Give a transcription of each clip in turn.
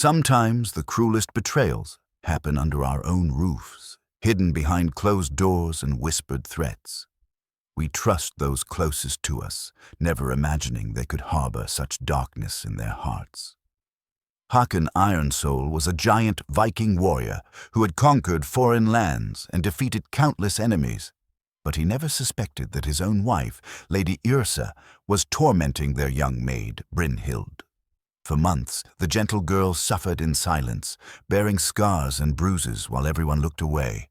Sometimes the cruelest betrayals happen under our own roofs, hidden behind closed doors and whispered threats. We trust those closest to us, never imagining they could harbor such darkness in their hearts. Hakon Ironsoul was a giant Viking warrior who had conquered foreign lands and defeated countless enemies, but he never suspected that his own wife, Lady Yrsa, was tormenting their young maid, Brynhild. For months, the gentle girl suffered in silence, bearing scars and bruises while everyone looked away.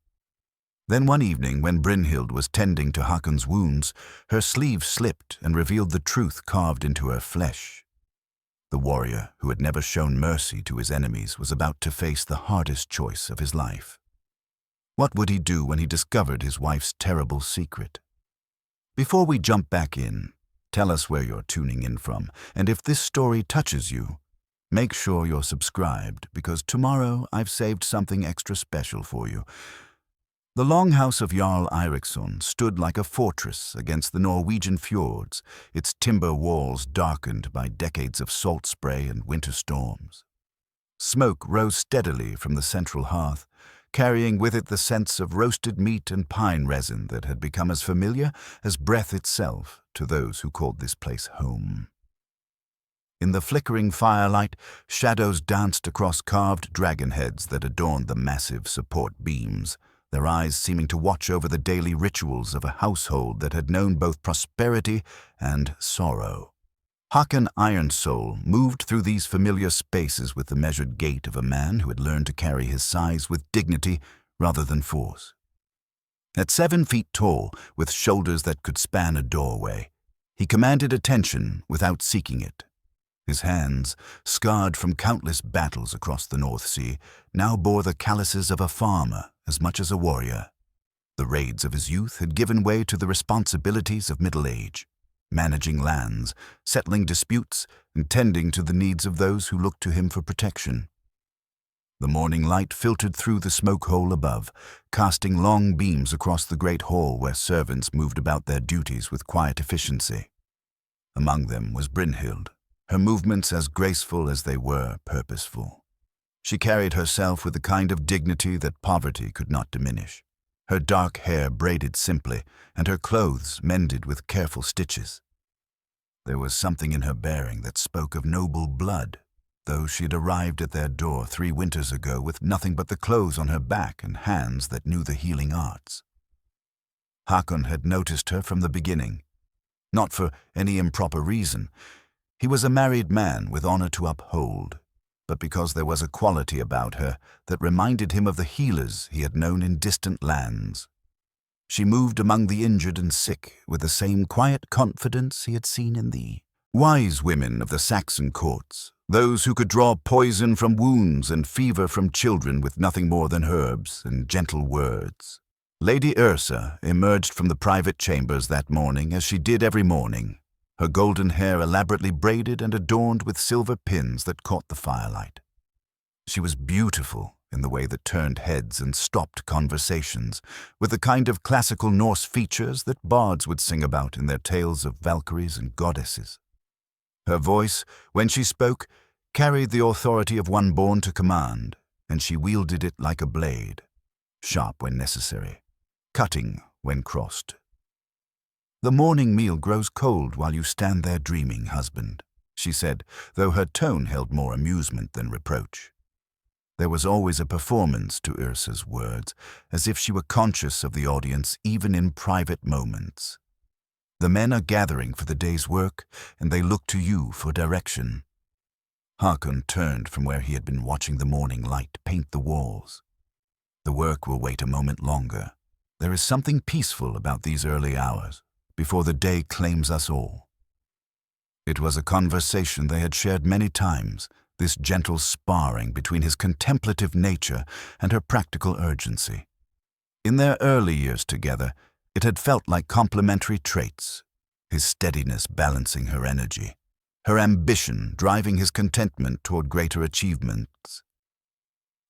Then one evening, when Brynhild was tending to Hakon's wounds, her sleeve slipped and revealed the truth carved into her flesh. The warrior, who had never shown mercy to his enemies, was about to face the hardest choice of his life. What would he do when he discovered his wife's terrible secret? Before we jump back in, tell us where you're tuning in from, and if this story touches you, make sure you're subscribed, because tomorrow I've saved something extra special for you. The longhouse of Jarl Eriksson stood like a fortress against the Norwegian fjords, its timber walls darkened by decades of salt spray and winter storms. Smoke rose steadily from the central hearth, carrying with it the scents of roasted meat and pine resin that had become as familiar as breath itself to those who called this place home. In the flickering firelight, shadows danced across carved dragon heads that adorned the massive support beams, their eyes seeming to watch over the daily rituals of a household that had known both prosperity and sorrow. Hakon Ironsoul moved through these familiar spaces with the measured gait of a man who had learned to carry his size with dignity rather than force. At 7 feet tall, with shoulders that could span a doorway, he commanded attention without seeking it. His hands, scarred from countless battles across the North Sea, now bore the calluses of a farmer as much as a warrior. The raids of his youth had given way to the responsibilities of middle age, managing lands, settling disputes, and tending to the needs of those who looked to him for protection. The morning light filtered through the smoke hole above, casting long beams across the great hall where servants moved about their duties with quiet efficiency. Among them was Brynhild, her movements as graceful as they were purposeful. She carried herself with a kind of dignity that poverty could not diminish, her dark hair braided simply and her clothes mended with careful stitches. There was something in her bearing that spoke of noble blood, though she had arrived at their door 3 winters ago with nothing but the clothes on her back and hands that knew the healing arts. Hakon had noticed her from the beginning, not for any improper reason. He was a married man with honor to uphold, but because there was a quality about her that reminded him of the healers he had known in distant lands. She moved among the injured and sick with the same quiet confidence he had seen in the wise women of the Saxon courts, those who could draw poison from wounds and fever from children with nothing more than herbs and gentle words. Lady Yrsa emerged from the private chambers that morning as she did every morning, her golden hair elaborately braided and adorned with silver pins that caught the firelight. She was beautiful in the way that turned heads and stopped conversations, with the kind of classical Norse features that bards would sing about in their tales of Valkyries and goddesses. Her voice, when she spoke, carried the authority of one born to command, and she wielded it like a blade, sharp when necessary, cutting when crossed. "The morning meal grows cold while you stand there dreaming, husband," she said, though her tone held more amusement than reproach. There was always a performance to Yrsa's words, as if she were conscious of the audience even in private moments. "The men are gathering for the day's work, and they look to you for direction." Hakon turned from where he had been watching the morning light paint the walls. "The work will wait a moment longer. There is something peaceful about these early hours, before the day claims us all." It was a conversation they had shared many times, this gentle sparring between his contemplative nature and her practical urgency. In their early years together, it had felt like complementary traits, his steadiness balancing her energy, her ambition driving his contentment toward greater achievements.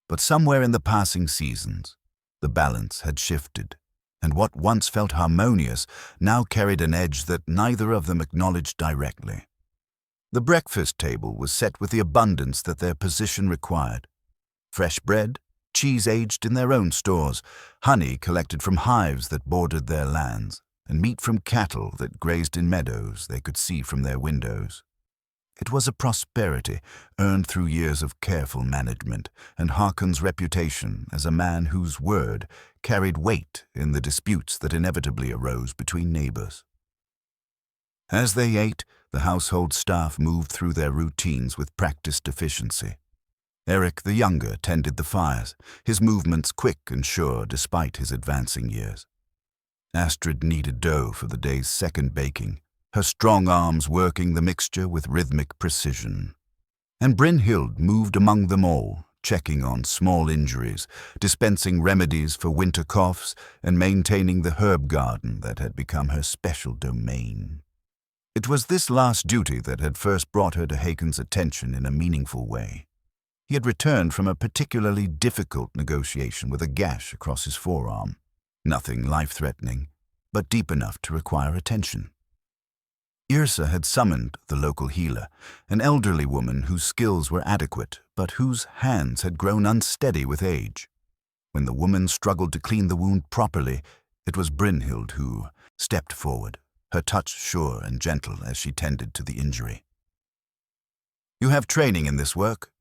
But somewhere in the passing seasons, the balance had shifted, and what once felt harmonious now carried an edge that neither of them acknowledged directly. The breakfast table was set with the abundance that their position required. Fresh bread, cheese aged in their own stores, honey collected from hives that bordered their lands, and meat from cattle that grazed in meadows they could see from their windows. It was a prosperity earned through years of careful management, and Hakon's reputation as a man whose word carried weight in the disputes that inevitably arose between neighbors. As they ate, the household staff moved through their routines with practiced efficiency. Eric the younger tended the fires, his movements quick and sure despite his advancing years. Astrid kneaded dough for the day's second baking, her strong arms working the mixture with rhythmic precision. And Brynhild moved among them all, checking on small injuries, dispensing remedies for winter coughs, and maintaining the herb garden that had become her special domain. It was this last duty that had first brought her to Hakon's attention in a meaningful way. He had returned from a particularly difficult negotiation with a gash across his forearm. Nothing life-threatening, but deep enough to require attention. Yrsa had summoned the local healer, an elderly woman whose skills were adequate, but whose hands had grown unsteady with age. When the woman struggled to clean the wound properly, it was Brynhild who stepped forward, her touch sure and gentle as she tended to the injury. "You have training in this work,"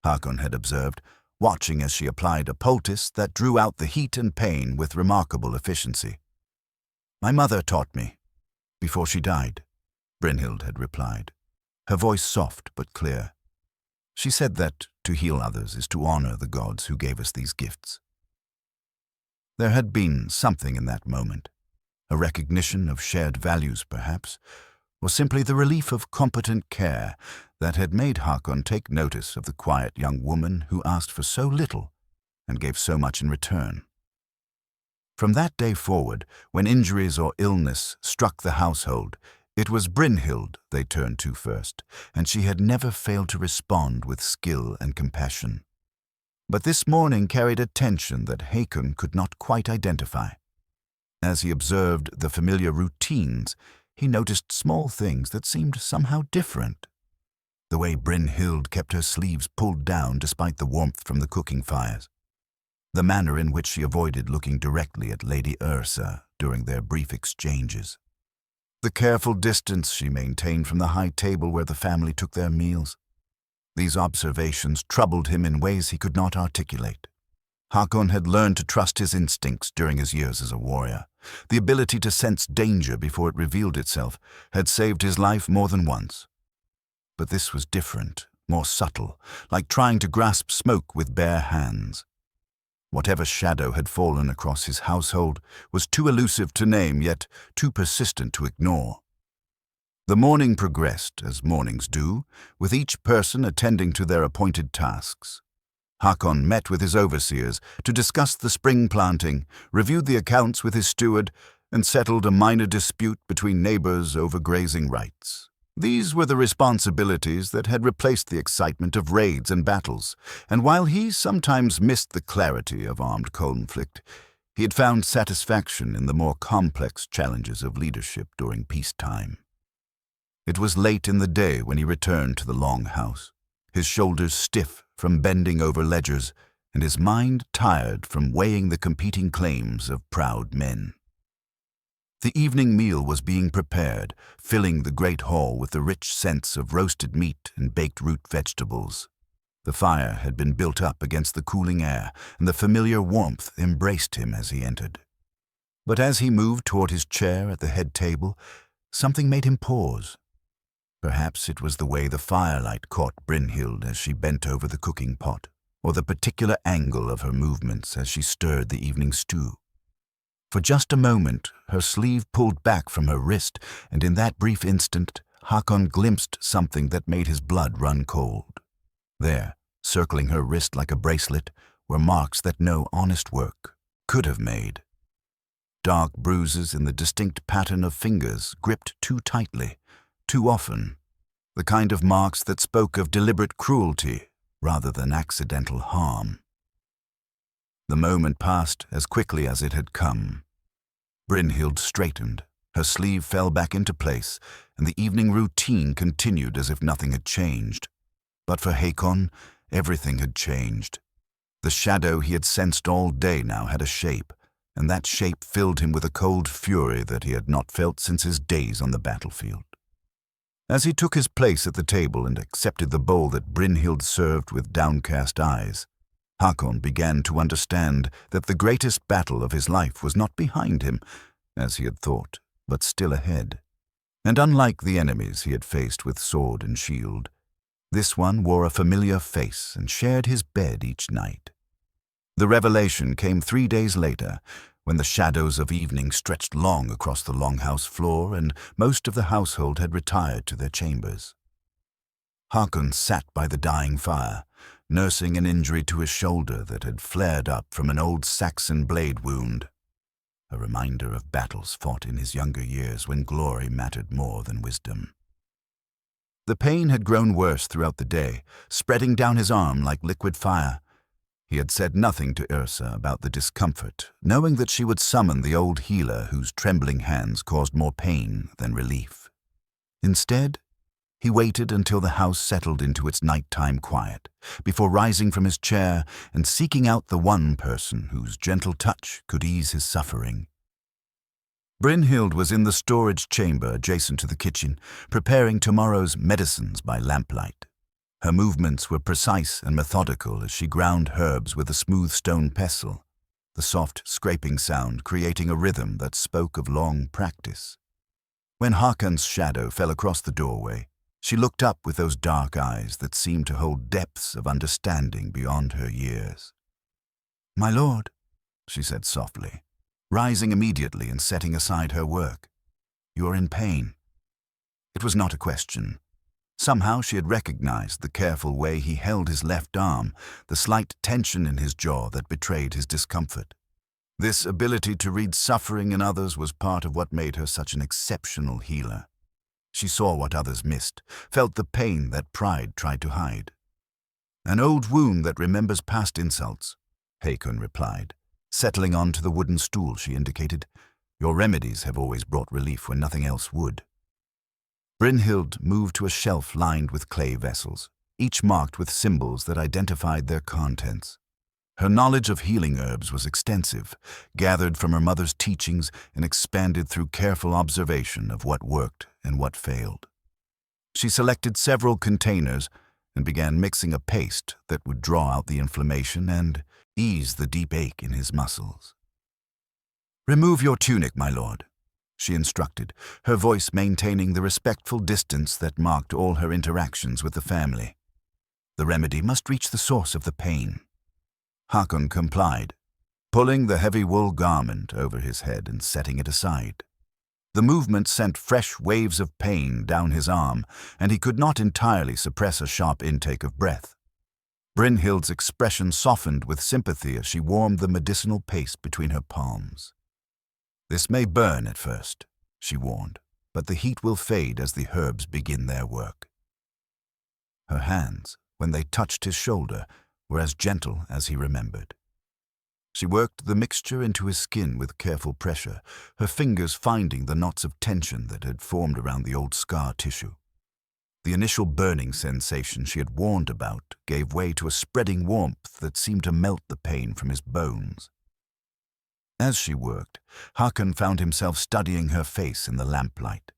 Hakon had observed, watching as she applied a poultice that drew out the heat and pain with remarkable efficiency. "My mother taught me, before she died," Brynhild had replied, her voice soft but clear. "She said that to heal others is to honor the gods who gave us these gifts." There had been something in that moment, a recognition of shared values perhaps, or simply the relief of competent care that had made Hakon take notice of the quiet young woman who asked for so little and gave so much in return. From that day forward, when injuries or illness struck the household, it was Brynhild they turned to first, and she had never failed to respond with skill and compassion. But this morning carried a tension that Hakon could not quite identify. As he observed the familiar routines, he noticed small things that seemed somehow different. The way Brynhild kept her sleeves pulled down despite the warmth from the cooking fires. The manner in which she avoided looking directly at Lady Yrsa during their brief exchanges. The careful distance she maintained from the high table where the family took their meals. These observations troubled him in ways he could not articulate. Hakon had learned to trust his instincts during his years as a warrior. The ability to sense danger before it revealed itself had saved his life more than once. But this was different, more subtle, like trying to grasp smoke with bare hands. Whatever shadow had fallen across his household was too elusive to name, yet too persistent to ignore. The morning progressed, as mornings do, with each person attending to their appointed tasks. Hakon met with his overseers to discuss the spring planting, reviewed the accounts with his steward, and settled a minor dispute between neighbors over grazing rights. These were the responsibilities that had replaced the excitement of raids and battles, and while he sometimes missed the clarity of armed conflict, he had found satisfaction in the more complex challenges of leadership during peacetime. It was late in the day when he returned to the long house, his shoulders stiff from bending over ledgers, and his mind tired from weighing the competing claims of proud men. The evening meal was being prepared, filling the great hall with the rich scents of roasted meat and baked root vegetables. The fire had been built up against the cooling air, and the familiar warmth embraced him as he entered. But as he moved toward his chair at the head table, something made him pause. Perhaps it was the way the firelight caught Brynhild as she bent over the cooking pot, or the particular angle of her movements as she stirred the evening stew. For just a moment, her sleeve pulled back from her wrist, and in that brief instant, Hakon glimpsed something that made his blood run cold. There, circling her wrist like a bracelet, were marks that no honest work could have made. Dark bruises in the distinct pattern of fingers gripped too tightly, too often, the kind of marks that spoke of deliberate cruelty rather than accidental harm. The moment passed as quickly as it had come. Brynhild straightened, Her sleeve fell back into place, and the evening routine continued as if nothing had changed. But for Hakon, everything had changed. The shadow he had sensed all day now had a shape, and that shape filled him with a cold fury that he had not felt since his days on the battlefield. As he took his place at the table and accepted the bowl that Brynhild served with downcast eyes, Hakon began to understand that the greatest battle of his life was not behind him, as he had thought, but still ahead. And unlike the enemies he had faced with sword and shield, this one wore a familiar face and shared his bed each night. The revelation came 3 days later, when the shadows of evening stretched long across the longhouse floor and most of the household had retired to their chambers. Hakon sat by the dying fire, nursing an injury to his shoulder that had flared up from an old Saxon blade wound, a reminder of battles fought in his younger years when glory mattered more than wisdom. The pain had grown worse throughout the day, spreading down his arm like liquid fire. He had said nothing to Yrsa about the discomfort, knowing that she would summon the old healer whose trembling hands caused more pain than relief. Instead, he waited until the house settled into its nighttime quiet, before rising from his chair and seeking out the one person whose gentle touch could ease his suffering. Brynhild was in the storage chamber adjacent to the kitchen, preparing tomorrow's medicines by lamplight. Her movements were precise and methodical as she ground herbs with a smooth stone pestle, the soft scraping sound creating a rhythm that spoke of long practice. When Hakon's shadow fell across the doorway, she looked up with those dark eyes that seemed to hold depths of understanding beyond her years. "My lord," she said softly, rising immediately and setting aside her work. "You are in pain." It was not a question. Somehow she had recognized the careful way he held his left arm, the slight tension in his jaw that betrayed his discomfort. This ability to read suffering in others was part of what made her such an exceptional healer. She saw what others missed, felt the pain that pride tried to hide. "An old wound that remembers past insults," Hakon replied, settling onto the wooden stool she indicated. "Your remedies have always brought relief when nothing else would." Brynhild moved to a shelf lined with clay vessels, each marked with symbols that identified their contents. Her knowledge of healing herbs was extensive, gathered from her mother's teachings and expanded through careful observation of what worked and what failed. She selected several containers and began mixing a paste that would draw out the inflammation and ease the deep ache in his muscles. "Remove your tunic, my lord," she instructed, her voice maintaining the respectful distance that marked all her interactions with the family. The remedy must reach the source of the pain. Hakon complied, pulling the heavy wool garment over his head and setting it aside. The movement sent fresh waves of pain down his arm, and he could not entirely suppress a sharp intake of breath. Brynhild's expression softened with sympathy as she warmed the medicinal paste between her palms. "This may burn at first," she warned, "but the heat will fade as the herbs begin their work." Her hands, when they touched his shoulder, were as gentle as he remembered. She worked the mixture into his skin with careful pressure, her fingers finding the knots of tension that had formed around the old scar tissue. The initial burning sensation she had warned about gave way to a spreading warmth that seemed to melt the pain from his bones. As she worked, Hakon found himself studying her face in the lamplight.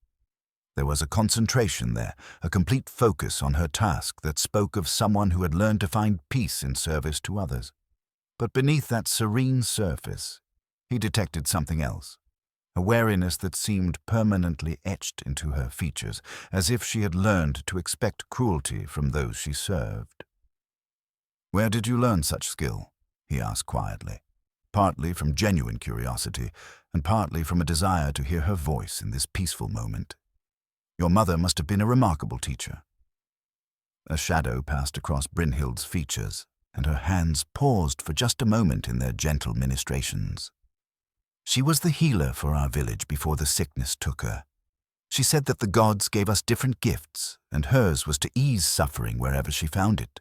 There was a concentration there, a complete focus on her task that spoke of someone who had learned to find peace in service to others. But beneath that serene surface, he detected something else, a wariness that seemed permanently etched into her features, as if she had learned to expect cruelty from those she served. "Where did you learn such skill?" he asked quietly, partly from genuine curiosity and partly from a desire to hear her voice in this peaceful moment. "Your mother must have been a remarkable teacher." A shadow passed across Brynhild's features, and her hands paused for just a moment in their gentle ministrations. "She was the healer for our village before the sickness took her. She said that the gods gave us different gifts, and hers was to ease suffering wherever she found it.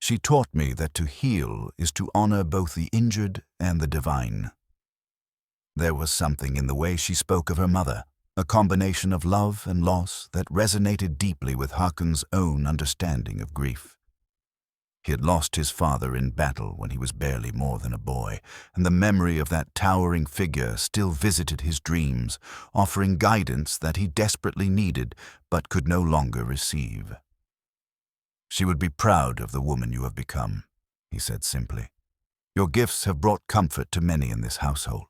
She taught me that to heal is to honor both the injured and the divine." There was something in the way she spoke of her mother, a combination of love and loss that resonated deeply with Hakon's own understanding of grief. He had lost his father in battle when he was barely more than a boy, and the memory of that towering figure still visited his dreams, offering guidance that he desperately needed but could no longer receive. "She would be proud of the woman you have become," he said simply. "Your gifts have brought comfort to many in this household."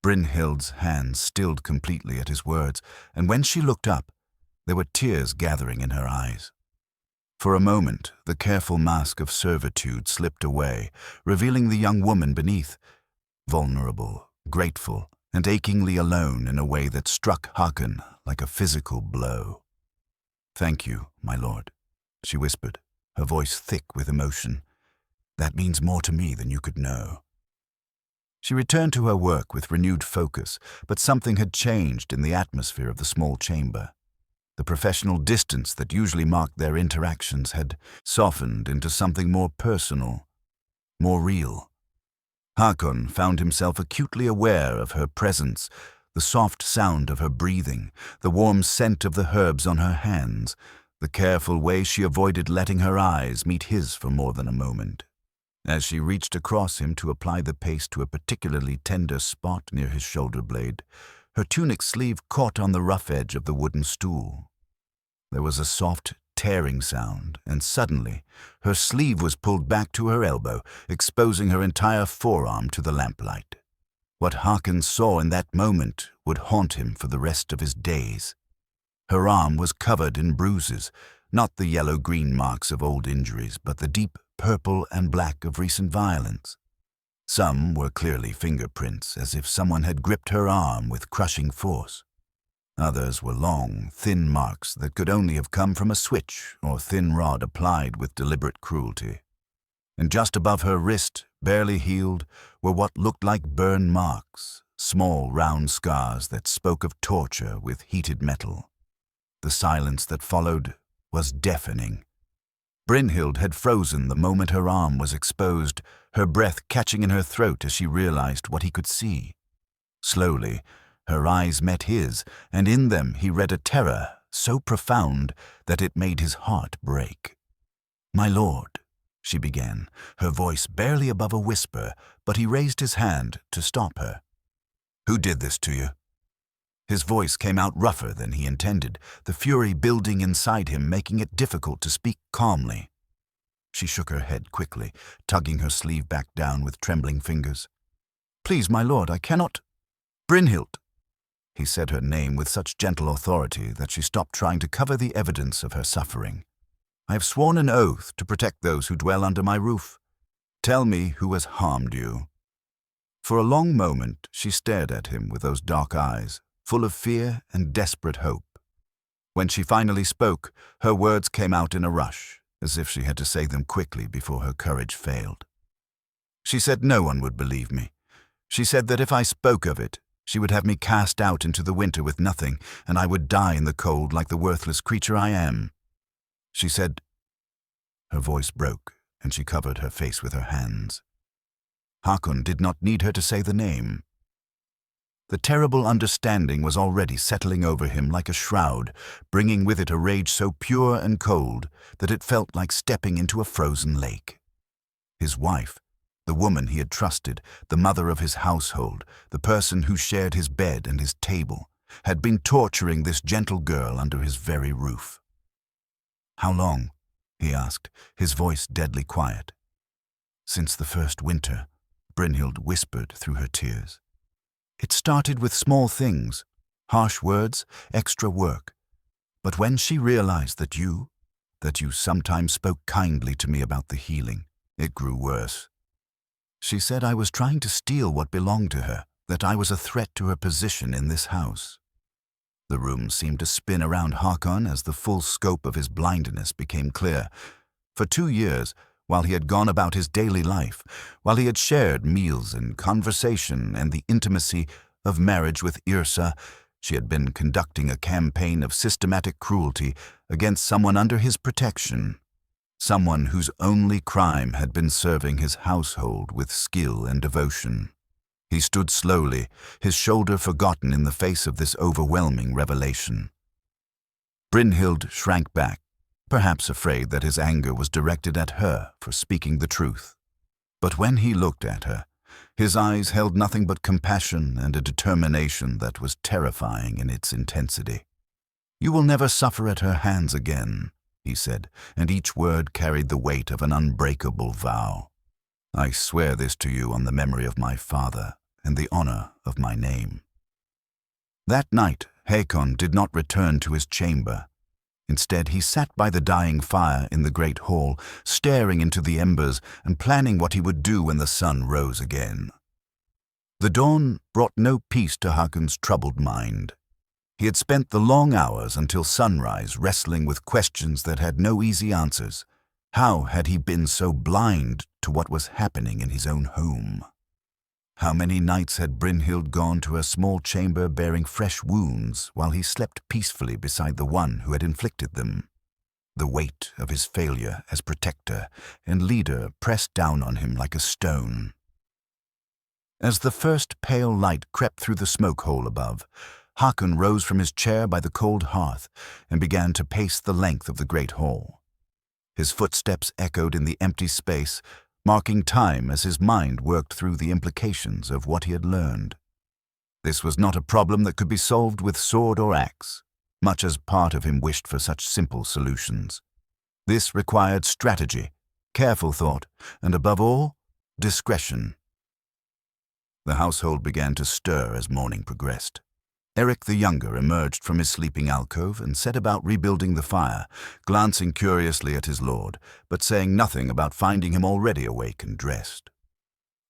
Brynhild's hands stilled completely at his words, and when she looked up, there were tears gathering in her eyes. For a moment, the careful mask of servitude slipped away, revealing the young woman beneath, vulnerable, grateful, and achingly alone in a way that struck Hakon like a physical blow. "Thank you, my lord," she whispered, her voice thick with emotion. "That means more to me than you could know." She returned to her work with renewed focus, but something had changed in the atmosphere of the small chamber. The professional distance that usually marked their interactions had softened into something more personal, more real. Hakon found himself acutely aware of her presence, the soft sound of her breathing, the warm scent of the herbs on her hands, the careful way she avoided letting her eyes meet his for more than a moment. As she reached across him to apply the paste to a particularly tender spot near his shoulder blade, her tunic sleeve caught on the rough edge of the wooden stool. There was a soft, tearing sound, and suddenly her sleeve was pulled back to her elbow, exposing her entire forearm to the lamplight. What Hakon saw in that moment would haunt him for the rest of his days. Her arm was covered in bruises, not the yellow-green marks of old injuries, but the deep purple and black of recent violence. Some were clearly fingerprints, as if someone had gripped her arm with crushing force. Others were long, thin marks that could only have come from a switch or thin rod applied with deliberate cruelty. And just above her wrist, barely healed, were what looked like burn marks, small round scars that spoke of torture with heated metal. The silence that followed was deafening. Brynhild had frozen the moment her arm was exposed, her breath catching in her throat as she realized what he could see. Slowly, her eyes met his, and in them he read a terror so profound that it made his heart break. "My lord," she began, her voice barely above a whisper, but he raised his hand to stop her. "Who did this to you?" His voice came out rougher than he intended, the fury building inside him, making it difficult to speak calmly. She shook her head quickly, tugging her sleeve back down with trembling fingers. "Please, my lord, I cannot—" "Brynhild!" He said her name with such gentle authority that she stopped trying to cover the evidence of her suffering. "I have sworn an oath to protect those who dwell under my roof. Tell me who has harmed you." For a long moment she stared at him with those dark eyes, full of fear and desperate hope. When she finally spoke, her words came out in a rush, as if she had to say them quickly before her courage failed. She said no one would believe me. She said that if I spoke of it, she would have me cast out into the winter with nothing, and I would die in the cold like the worthless creature I am. She said— Her voice broke, and she covered her face with her hands. Hakon did not need her to say the name. The terrible understanding was already settling over him like a shroud, bringing with it a rage so pure and cold that it felt like stepping into a frozen lake. His wife, the woman he had trusted, the mother of his household, the person who shared his bed and his table, had been torturing this gentle girl under his very roof. "How long?" he asked, his voice deadly quiet. "Since the first winter," Brynhild whispered through her tears. "It started with small things, harsh words, extra work. But when she realized that you sometimes spoke kindly to me about the healing, it grew worse. She said I was trying to steal what belonged to her, that I was a threat to her position in this house." The room seemed to spin around Hakon as the full scope of his blindness became clear. For 2 years, while he had gone about his daily life, while he had shared meals and conversation and the intimacy of marriage with Yrsa, she had been conducting a campaign of systematic cruelty against someone under his protection, someone whose only crime had been serving his household with skill and devotion. He stood slowly, his shoulder forgotten in the face of this overwhelming revelation. Brynhild shrank back, perhaps afraid that his anger was directed at her for speaking the truth. But when he looked at her, his eyes held nothing but compassion and a determination that was terrifying in its intensity. "You will never suffer at her hands again," he said, and each word carried the weight of an unbreakable vow. "I swear this to you on the memory of my father and the honor of my name." That night, Hakon did not return to his chamber. Instead, he sat by the dying fire in the great hall, staring into the embers and planning what he would do when the sun rose again. The dawn brought no peace to Hakon's troubled mind. He had spent the long hours until sunrise wrestling with questions that had no easy answers. How had he been so blind to what was happening in his own home? How many nights had Brynhild gone to her small chamber bearing fresh wounds while he slept peacefully beside the one who had inflicted them? The weight of his failure as protector and leader pressed down on him like a stone. As the first pale light crept through the smoke hole above, Hakon rose from his chair by the cold hearth and began to pace the length of the great hall. His footsteps echoed in the empty space, marking time as his mind worked through the implications of what he had learned. This was not a problem that could be solved with sword or axe, much as part of him wished for such simple solutions. This required strategy, careful thought, and above all, discretion. The household began to stir as morning progressed. Eric the Younger emerged from his sleeping alcove and set about rebuilding the fire, glancing curiously at his lord, but saying nothing about finding him already awake and dressed.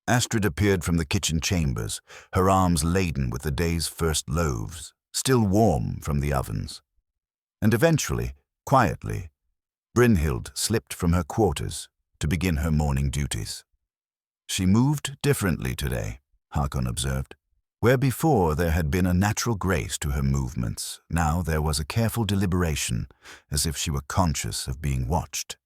Astrid appeared from the kitchen chambers, her arms laden with the day's first loaves, still warm from the ovens. And eventually, quietly, Brynhild slipped from her quarters to begin her morning duties. "She moved differently today," Hakon observed. Where before there had been a natural grace to her movements, now there was a careful deliberation, as if she were conscious of being watched.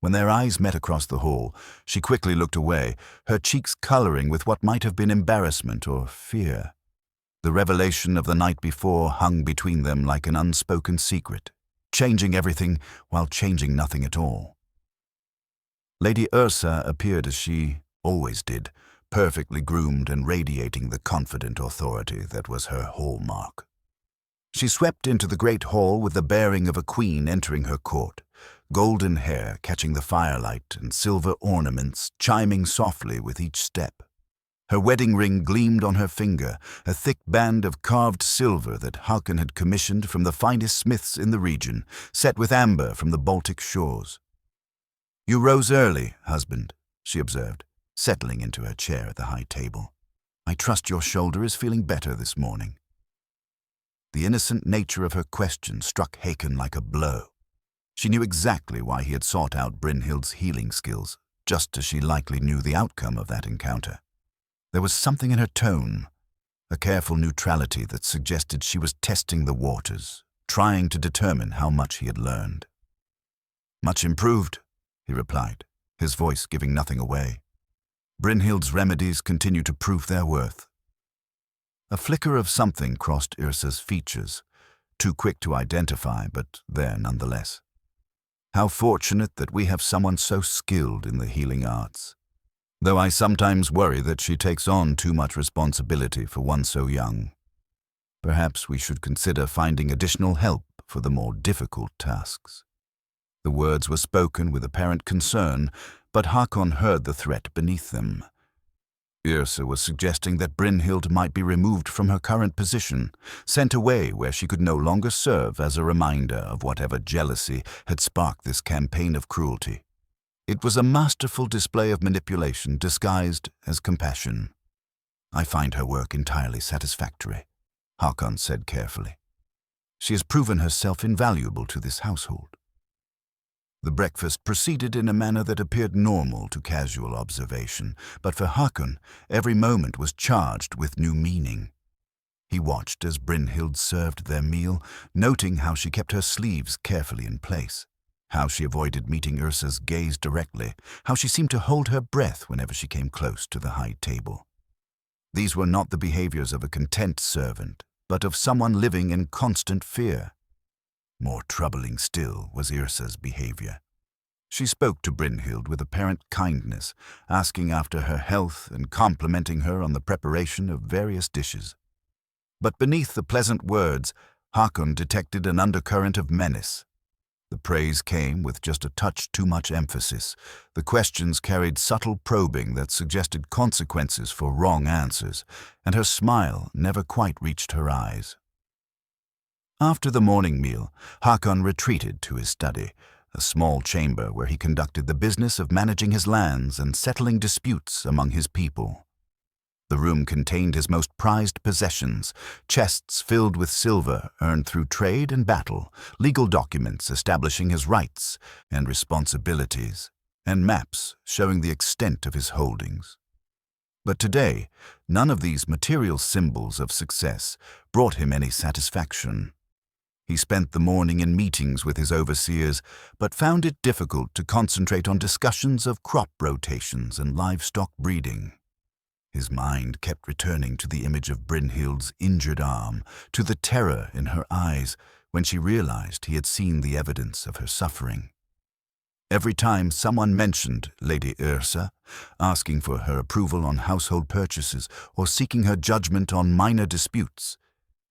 When their eyes met across the hall, she quickly looked away, her cheeks coloring with what might have been embarrassment or fear. The revelation of the night before hung between them like an unspoken secret, changing everything while changing nothing at all. Lady Yrsa appeared as she always did, perfectly groomed and radiating the confident authority that was her hallmark. She swept into the great hall with the bearing of a queen entering her court, golden hair catching the firelight and silver ornaments chiming softly with each step. Her wedding ring gleamed on her finger, a thick band of carved silver that Hakon had commissioned from the finest smiths in the region, set with amber from the Baltic shores. "You rose early, husband," she observed, settling into her chair at the high table. "I trust your shoulder is feeling better this morning." The innocent nature of her question struck Hakon like a blow. She knew exactly why he had sought out Brynhild's healing skills, just as she likely knew the outcome of that encounter. There was something in her tone, a careful neutrality that suggested she was testing the waters, trying to determine how much he had learned. "Much improved," he replied, his voice giving nothing away. Brynhild's remedies continued to prove their worth. A flicker of something crossed Yrsa's features, too quick to identify, but there nonetheless. How fortunate that we have someone so skilled in the healing arts. Though I sometimes worry that she takes on too much responsibility for one so young. Perhaps we should consider finding additional help for the more difficult tasks. The words were spoken with apparent concern, but Hakon heard the threat beneath them. Yrsa was suggesting that Brynhild might be removed from her current position, sent away where she could no longer serve as a reminder of whatever jealousy had sparked this campaign of cruelty. It was a masterful display of manipulation disguised as compassion. "I find her work entirely satisfactory," Hakon said carefully. "She has proven herself invaluable to this household." The breakfast proceeded in a manner that appeared normal to casual observation, but for Hakon, every moment was charged with new meaning. He watched as Brynhild served their meal, noting how she kept her sleeves carefully in place, how she avoided meeting Yrsa's gaze directly, how she seemed to hold her breath whenever she came close to the high table. These were not the behaviors of a content servant, but of someone living in constant fear. More troubling still was Yrsa's behavior. She spoke to Brynhild with apparent kindness, asking after her health and complimenting her on the preparation of various dishes. But beneath the pleasant words, Hakon detected an undercurrent of menace. The praise came with just a touch too much emphasis. The questions carried subtle probing that suggested consequences for wrong answers, and her smile never quite reached her eyes. After the morning meal, Hakon retreated to his study, a small chamber where he conducted the business of managing his lands and settling disputes among his people. The room contained his most prized possessions, chests filled with silver earned through trade and battle, legal documents establishing his rights and responsibilities, and maps showing the extent of his holdings. But today, none of these material symbols of success brought him any satisfaction. He spent the morning in meetings with his overseers, but found it difficult to concentrate on discussions of crop rotations and livestock breeding. His mind kept returning to the image of Brynhild's injured arm, to the terror in her eyes when she realized he had seen the evidence of her suffering. Every time someone mentioned Lady Yrsa, asking for her approval on household purchases or seeking her judgment on minor disputes,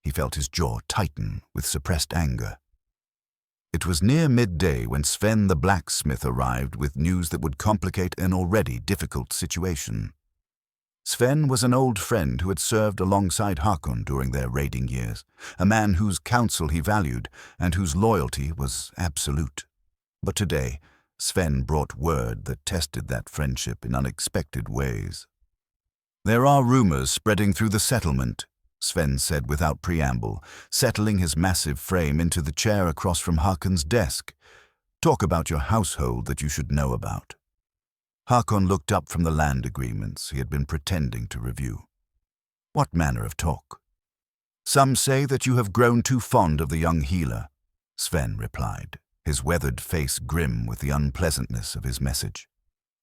he felt his jaw tighten with suppressed anger. It was near midday when Sven the blacksmith arrived with news that would complicate an already difficult situation. Sven was an old friend who had served alongside Hakon during their raiding years, a man whose counsel he valued and whose loyalty was absolute. But today, Sven brought word that tested that friendship in unexpected ways. "There are rumors spreading through the settlement," Sven said without preamble, settling his massive frame into the chair across from Hakon's desk. "Talk about your household that you should know about." Hakon looked up from the land agreements he had been pretending to review. "What manner of talk?" "Some say that you have grown too fond of the young healer," Sven replied, his weathered face grim with the unpleasantness of his message.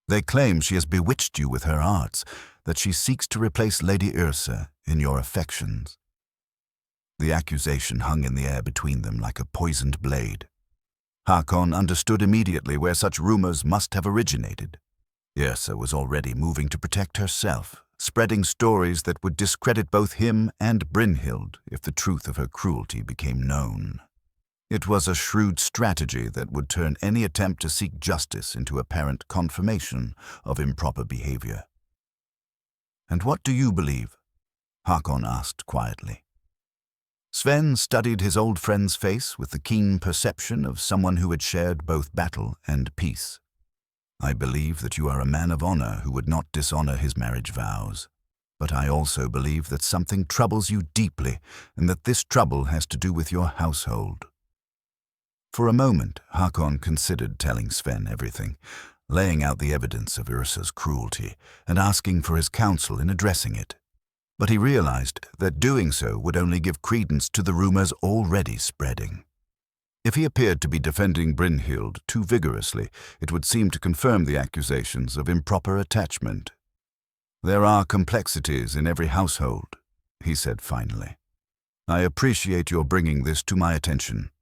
"They claim she has bewitched you with her arts, that she seeks to replace Lady Yrsa in your affections." The accusation hung in the air between them like a poisoned blade. Hakon understood immediately where such rumors must have originated. Yrsa was already moving to protect herself, spreading stories that would discredit both him and Brynhild if the truth of her cruelty became known. It was a shrewd strategy that would turn any attempt to seek justice into apparent confirmation of improper behavior. "And what do you believe?" Hakon asked quietly. Sven studied his old friend's face with the keen perception of someone who had shared both battle and peace. "I believe that you are a man of honor who would not dishonor his marriage vows. But I also believe that something troubles you deeply, and that this trouble has to do with your household." For a moment, Hakon considered telling Sven everything, laying out the evidence of Yrsa's cruelty and asking for his counsel in addressing it. But he realized that doing so would only give credence to the rumors already spreading. If he appeared to be defending Brynhild too vigorously, it would seem to confirm the accusations of improper attachment. "There are complexities in every household," he said finally. "I appreciate your bringing this to my attention."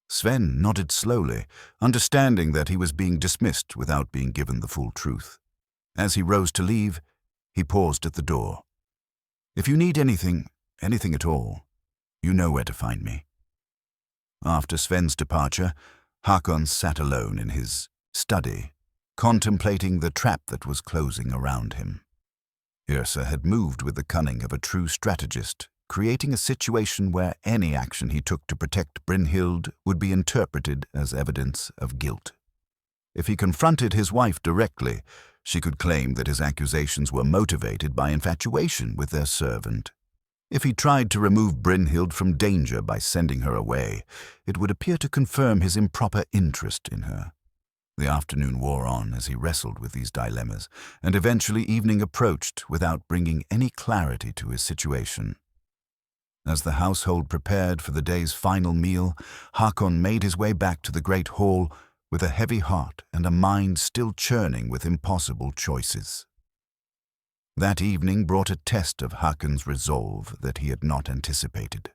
Sven nodded slowly, understanding that he was being dismissed without being given the full truth. As he rose to leave, he paused at the door. "If you need anything at all, you know where to find me." After Sven's departure, Hakon sat alone in his study, contemplating the trap that was closing around him. Yrsa had moved with the cunning of a true strategist, creating a situation where any action he took to protect Brynhild would be interpreted as evidence of guilt. If he confronted his wife directly, she could claim that his accusations were motivated by infatuation with their servant. If he tried to remove Brynhild from danger by sending her away, it would appear to confirm his improper interest in her. The afternoon wore on as he wrestled with these dilemmas, and eventually evening approached without bringing any clarity to his situation. As the household prepared for the day's final meal, Hakon made his way back to the great hall with a heavy heart and a mind still churning with impossible choices. That evening brought a test of Hakon's resolve that he had not anticipated.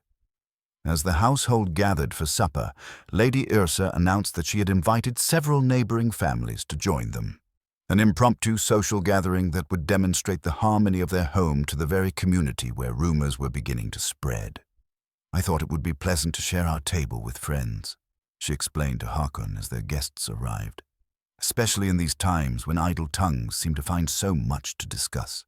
As the household gathered for supper, Lady Yrsa announced that she had invited several neighboring families to join them. An impromptu social gathering that would demonstrate the harmony of their home to the very community where rumors were beginning to spread. "I thought it would be pleasant to share our table with friends," she explained to Hakon as their guests arrived, "especially in these times when idle tongues seem to find so much to discuss."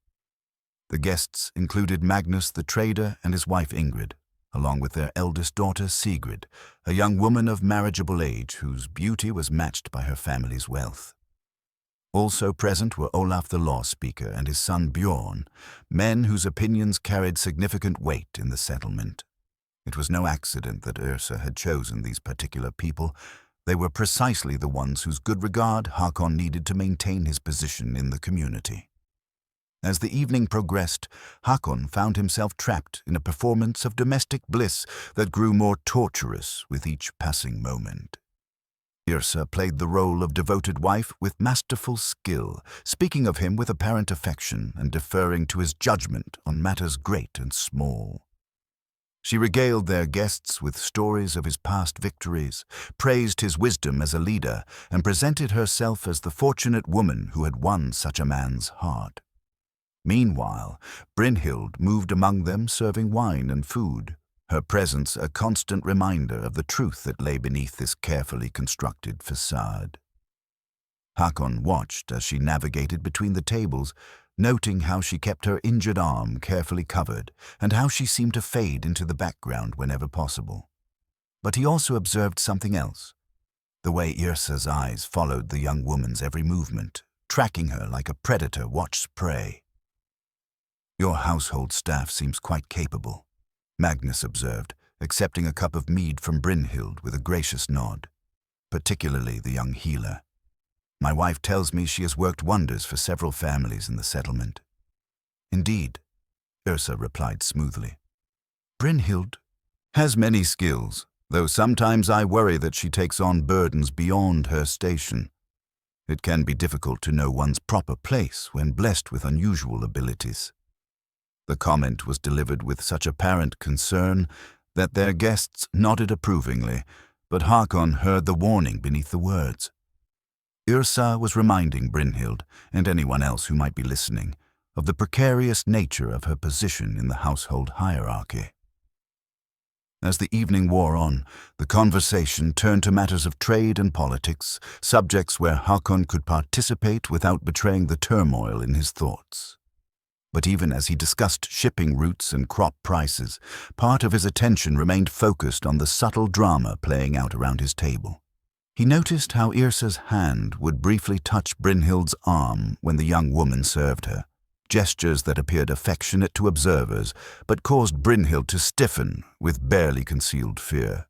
The guests included Magnus the trader and his wife Ingrid, along with their eldest daughter Sigrid, a young woman of marriageable age whose beauty was matched by her family's wealth. Also present were Olaf the law speaker and his son Bjorn, men whose opinions carried significant weight in the settlement. It was no accident that Yrsa had chosen these particular people. They were precisely the ones whose good regard Hakon needed to maintain his position in the community. As the evening progressed, Hakon found himself trapped in a performance of domestic bliss that grew more torturous with each passing moment. Yrsa played the role of devoted wife with masterful skill, speaking of him with apparent affection and deferring to his judgment on matters great and small. She regaled their guests with stories of his past victories, praised his wisdom as a leader, and presented herself as the fortunate woman who had won such a man's heart. Meanwhile, Brynhild moved among them serving wine and food, her presence a constant reminder of the truth that lay beneath this carefully constructed facade. Hakon watched as she navigated between the tables, noting how she kept her injured arm carefully covered and how she seemed to fade into the background whenever possible. But he also observed something else, the way Yrsa's eyes followed the young woman's every movement, tracking her like a predator watches prey. "Your household staff seems quite capable," Magnus observed, accepting a cup of mead from Brynhild with a gracious nod, "particularly the young healer. My wife tells me she has worked wonders for several families in the settlement." "Indeed," Yrsa replied smoothly. "Brynhild has many skills, though sometimes I worry that she takes on burdens beyond her station. It can be difficult to know one's proper place when blessed with unusual abilities." The comment was delivered with such apparent concern that their guests nodded approvingly, but Hakon heard the warning beneath the words. Yrsa was reminding Brynhild, and anyone else who might be listening, of the precarious nature of her position in the household hierarchy. As the evening wore on, the conversation turned to matters of trade and politics, subjects where Hakon could participate without betraying the turmoil in his thoughts. But even as he discussed shipping routes and crop prices, part of his attention remained focused on the subtle drama playing out around his table. He noticed how Yrsa's hand would briefly touch Brynhild's arm when the young woman served her, gestures that appeared affectionate to observers but caused Brynhild to stiffen with barely concealed fear.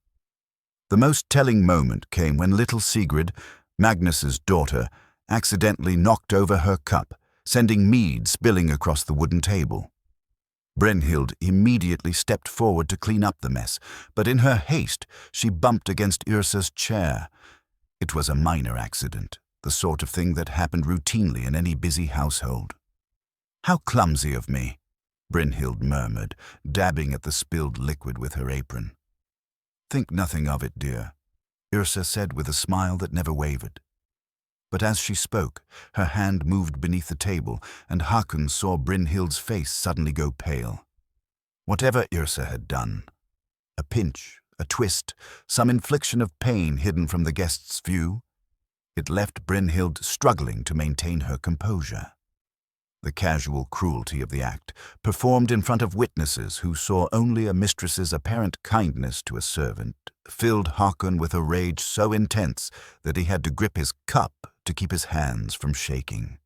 The most telling moment came when little Sigrid, Magnus's daughter, accidentally knocked over her cup, sending mead spilling across the wooden table. Brynhild immediately stepped forward to clean up the mess, but in her haste she bumped against Yrsa's chair. It was a minor accident, the sort of thing that happened routinely in any busy household. "How clumsy of me," Brynhild murmured, dabbing at the spilled liquid with her apron. "Think nothing of it, dear," Yrsa said with a smile that never wavered. But as she spoke, her hand moved beneath the table, and Hakon saw Brynhild's face suddenly go pale. Whatever Yrsa had done, a pinch, a twist, some infliction of pain hidden from the guest's view, it left Brynhild struggling to maintain her composure. The casual cruelty of the act, performed in front of witnesses who saw only a mistress's apparent kindness to a servant, filled Hakon with a rage so intense that he had to grip his cup to keep his hands from shaking.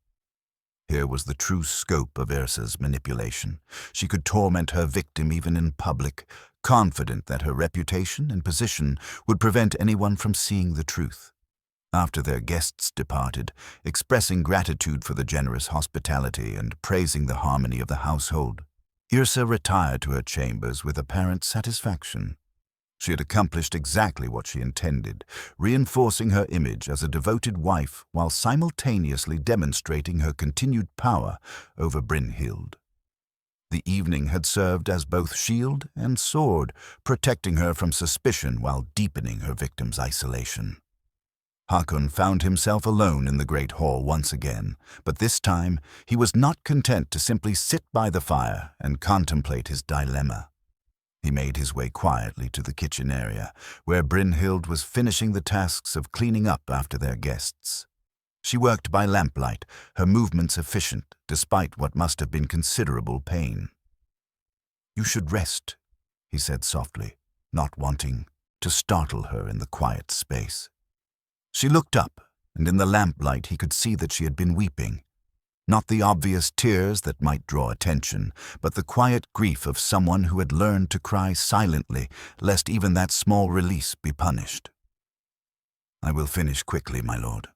Here was the true scope of Yrsa's manipulation. She could torment her victim even in public, confident that her reputation and position would prevent anyone from seeing the truth. After their guests departed, expressing gratitude for the generous hospitality and praising the harmony of the household, Yrsa retired to her chambers with apparent satisfaction. She had accomplished exactly what she intended, reinforcing her image as a devoted wife while simultaneously demonstrating her continued power over Brynhild. The evening had served as both shield and sword, protecting her from suspicion while deepening her victim's isolation. Hakon found himself alone in the great hall once again, but this time he was not content to simply sit by the fire and contemplate his dilemma. He made his way quietly to the kitchen area, where Brynhild was finishing the tasks of cleaning up after their guests. She worked by lamplight, her movements efficient, despite what must have been considerable pain. "You should rest," he said softly, not wanting to startle her in the quiet space. She looked up, and in the lamplight he could see that she had been weeping. Not the obvious tears that might draw attention, but the quiet grief of someone who had learned to cry silently, lest even that small release be punished. "I will finish quickly, my lord,"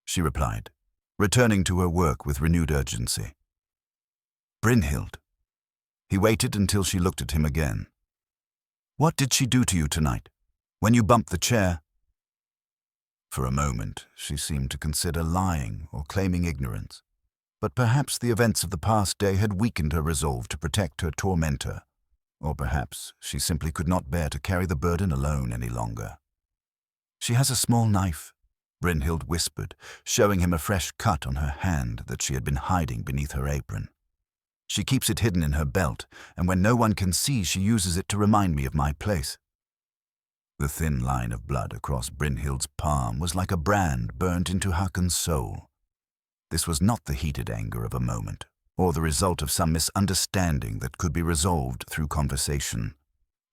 she replied, returning to her work with renewed urgency. "Brynhild." He waited until she looked at him again. "What did she do to you tonight, when you bumped the chair?" For a moment, she seemed to consider lying or claiming ignorance. But perhaps the events of the past day had weakened her resolve to protect her tormentor, or perhaps she simply could not bear to carry the burden alone any longer. "She has a small knife," Brynhild whispered, showing him a fresh cut on her hand that she had been hiding beneath her apron. "She keeps it hidden in her belt, and when no one can see, she uses it to remind me of my place." The thin line of blood across Brynhild's palm was like a brand burnt into Hakon's soul. This was not the heated anger of a moment, or the result of some misunderstanding that could be resolved through conversation.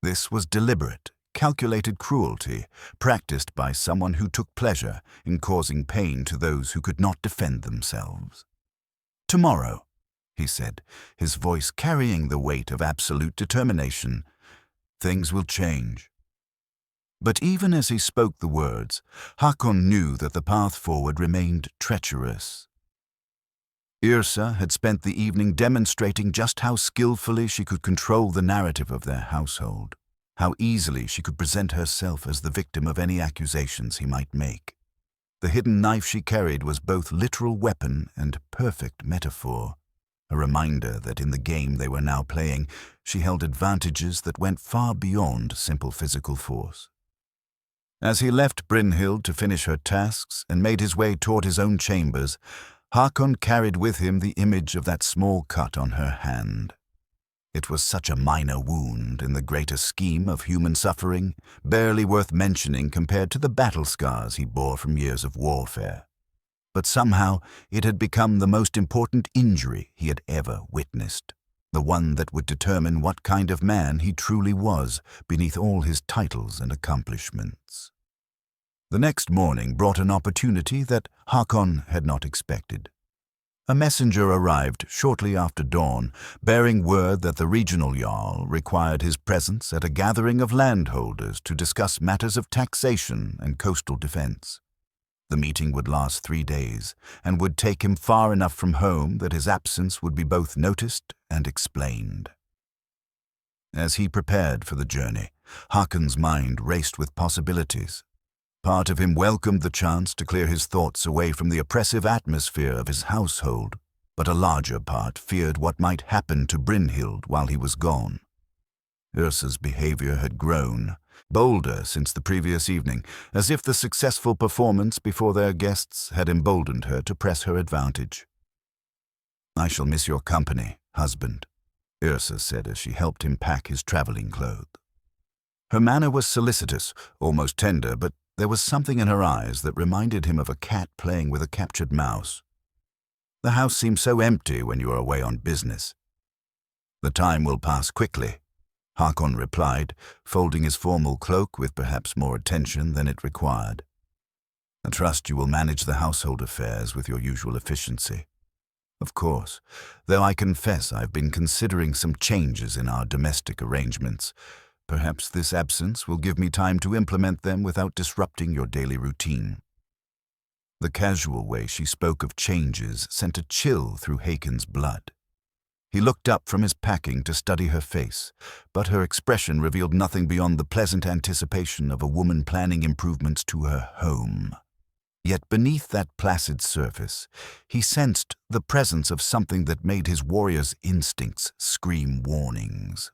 This was deliberate, calculated cruelty, practiced by someone who took pleasure in causing pain to those who could not defend themselves. "Tomorrow," he said, his voice carrying the weight of absolute determination, "things will change." But even as he spoke the words, Hakon knew that the path forward remained treacherous. Yrsa had spent the evening demonstrating just how skillfully she could control the narrative of their household, how easily she could present herself as the victim of any accusations he might make. The hidden knife she carried was both literal weapon and perfect metaphor, a reminder that in the game they were now playing, she held advantages that went far beyond simple physical force. As he left Brynhild to finish her tasks and made his way toward his own chambers, Hakon carried with him the image of that small cut on her hand. It was such a minor wound in the greater scheme of human suffering, barely worth mentioning compared to the battle scars he bore from years of warfare. But somehow it had become the most important injury he had ever witnessed, the one that would determine what kind of man he truly was beneath all his titles and accomplishments. The next morning brought an opportunity that Hakon had not expected. A messenger arrived shortly after dawn, bearing word that the regional jarl required his presence at a gathering of landholders to discuss matters of taxation and coastal defense. The meeting would last 3 days, and would take him far enough from home that his absence would be both noticed and explained. As he prepared for the journey, Hakon's mind raced with possibilities. Part of him welcomed the chance to clear his thoughts away from the oppressive atmosphere of his household, but a larger part feared what might happen to Brynhild while he was gone. Yrsa's behavior had grown, bolder since the previous evening, as if the successful performance before their guests had emboldened her to press her advantage. "I shall miss your company, husband," Yrsa said as she helped him pack his traveling clothes. Her manner was solicitous, almost tender, but there was something in her eyes that reminded him of a cat playing with a captured mouse. "The house seems so empty when you are away on business." "The time will pass quickly," Hakon replied, folding his formal cloak with perhaps more attention than it required. "I trust you will manage the household affairs with your usual efficiency." "Of course, though I confess I've been considering some changes in our domestic arrangements. Perhaps this absence will give me time to implement them without disrupting your daily routine." The casual way she spoke of changes sent a chill through Hakon's blood. He looked up from his packing to study her face, but her expression revealed nothing beyond the pleasant anticipation of a woman planning improvements to her home. Yet beneath that placid surface, he sensed the presence of something that made his warrior's instincts scream warnings.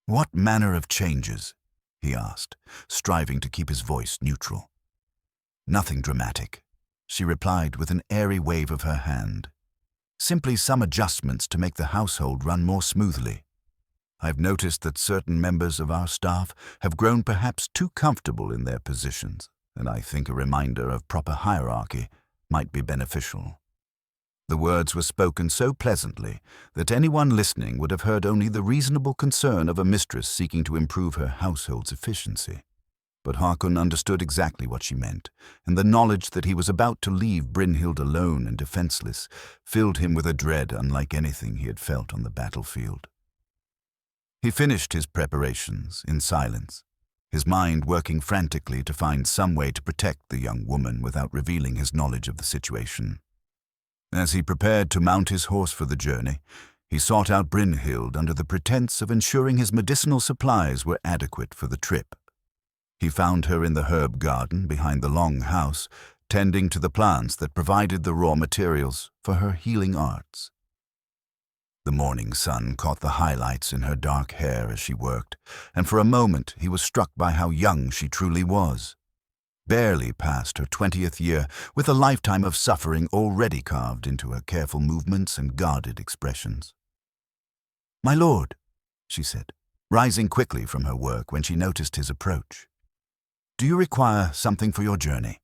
"What manner of changes?" he asked, striving to keep his voice neutral. "Nothing dramatic," she replied with an airy wave of her hand. "Simply some adjustments to make the household run more smoothly. I've noticed that certain members of our staff have grown perhaps too comfortable in their positions, and I think a reminder of proper hierarchy might be beneficial." The words were spoken so pleasantly that anyone listening would have heard only the reasonable concern of a mistress seeking to improve her household's efficiency. But Hakon understood exactly what she meant, and the knowledge that he was about to leave Brynhild alone and defenseless filled him with a dread unlike anything he had felt on the battlefield. He finished his preparations in silence, his mind working frantically to find some way to protect the young woman without revealing his knowledge of the situation. As he prepared to mount his horse for the journey, he sought out Brynhild under the pretense of ensuring his medicinal supplies were adequate for the trip. He found her in the herb garden behind the long house, tending to the plants that provided the raw materials for her healing arts. The morning sun caught the highlights in her dark hair as she worked, and for a moment he was struck by how young she truly was. Barely past her 20th year, with a lifetime of suffering already carved into her careful movements and guarded expressions. "My lord," she said, rising quickly from her work when she noticed his approach. "Do you require something for your journey?"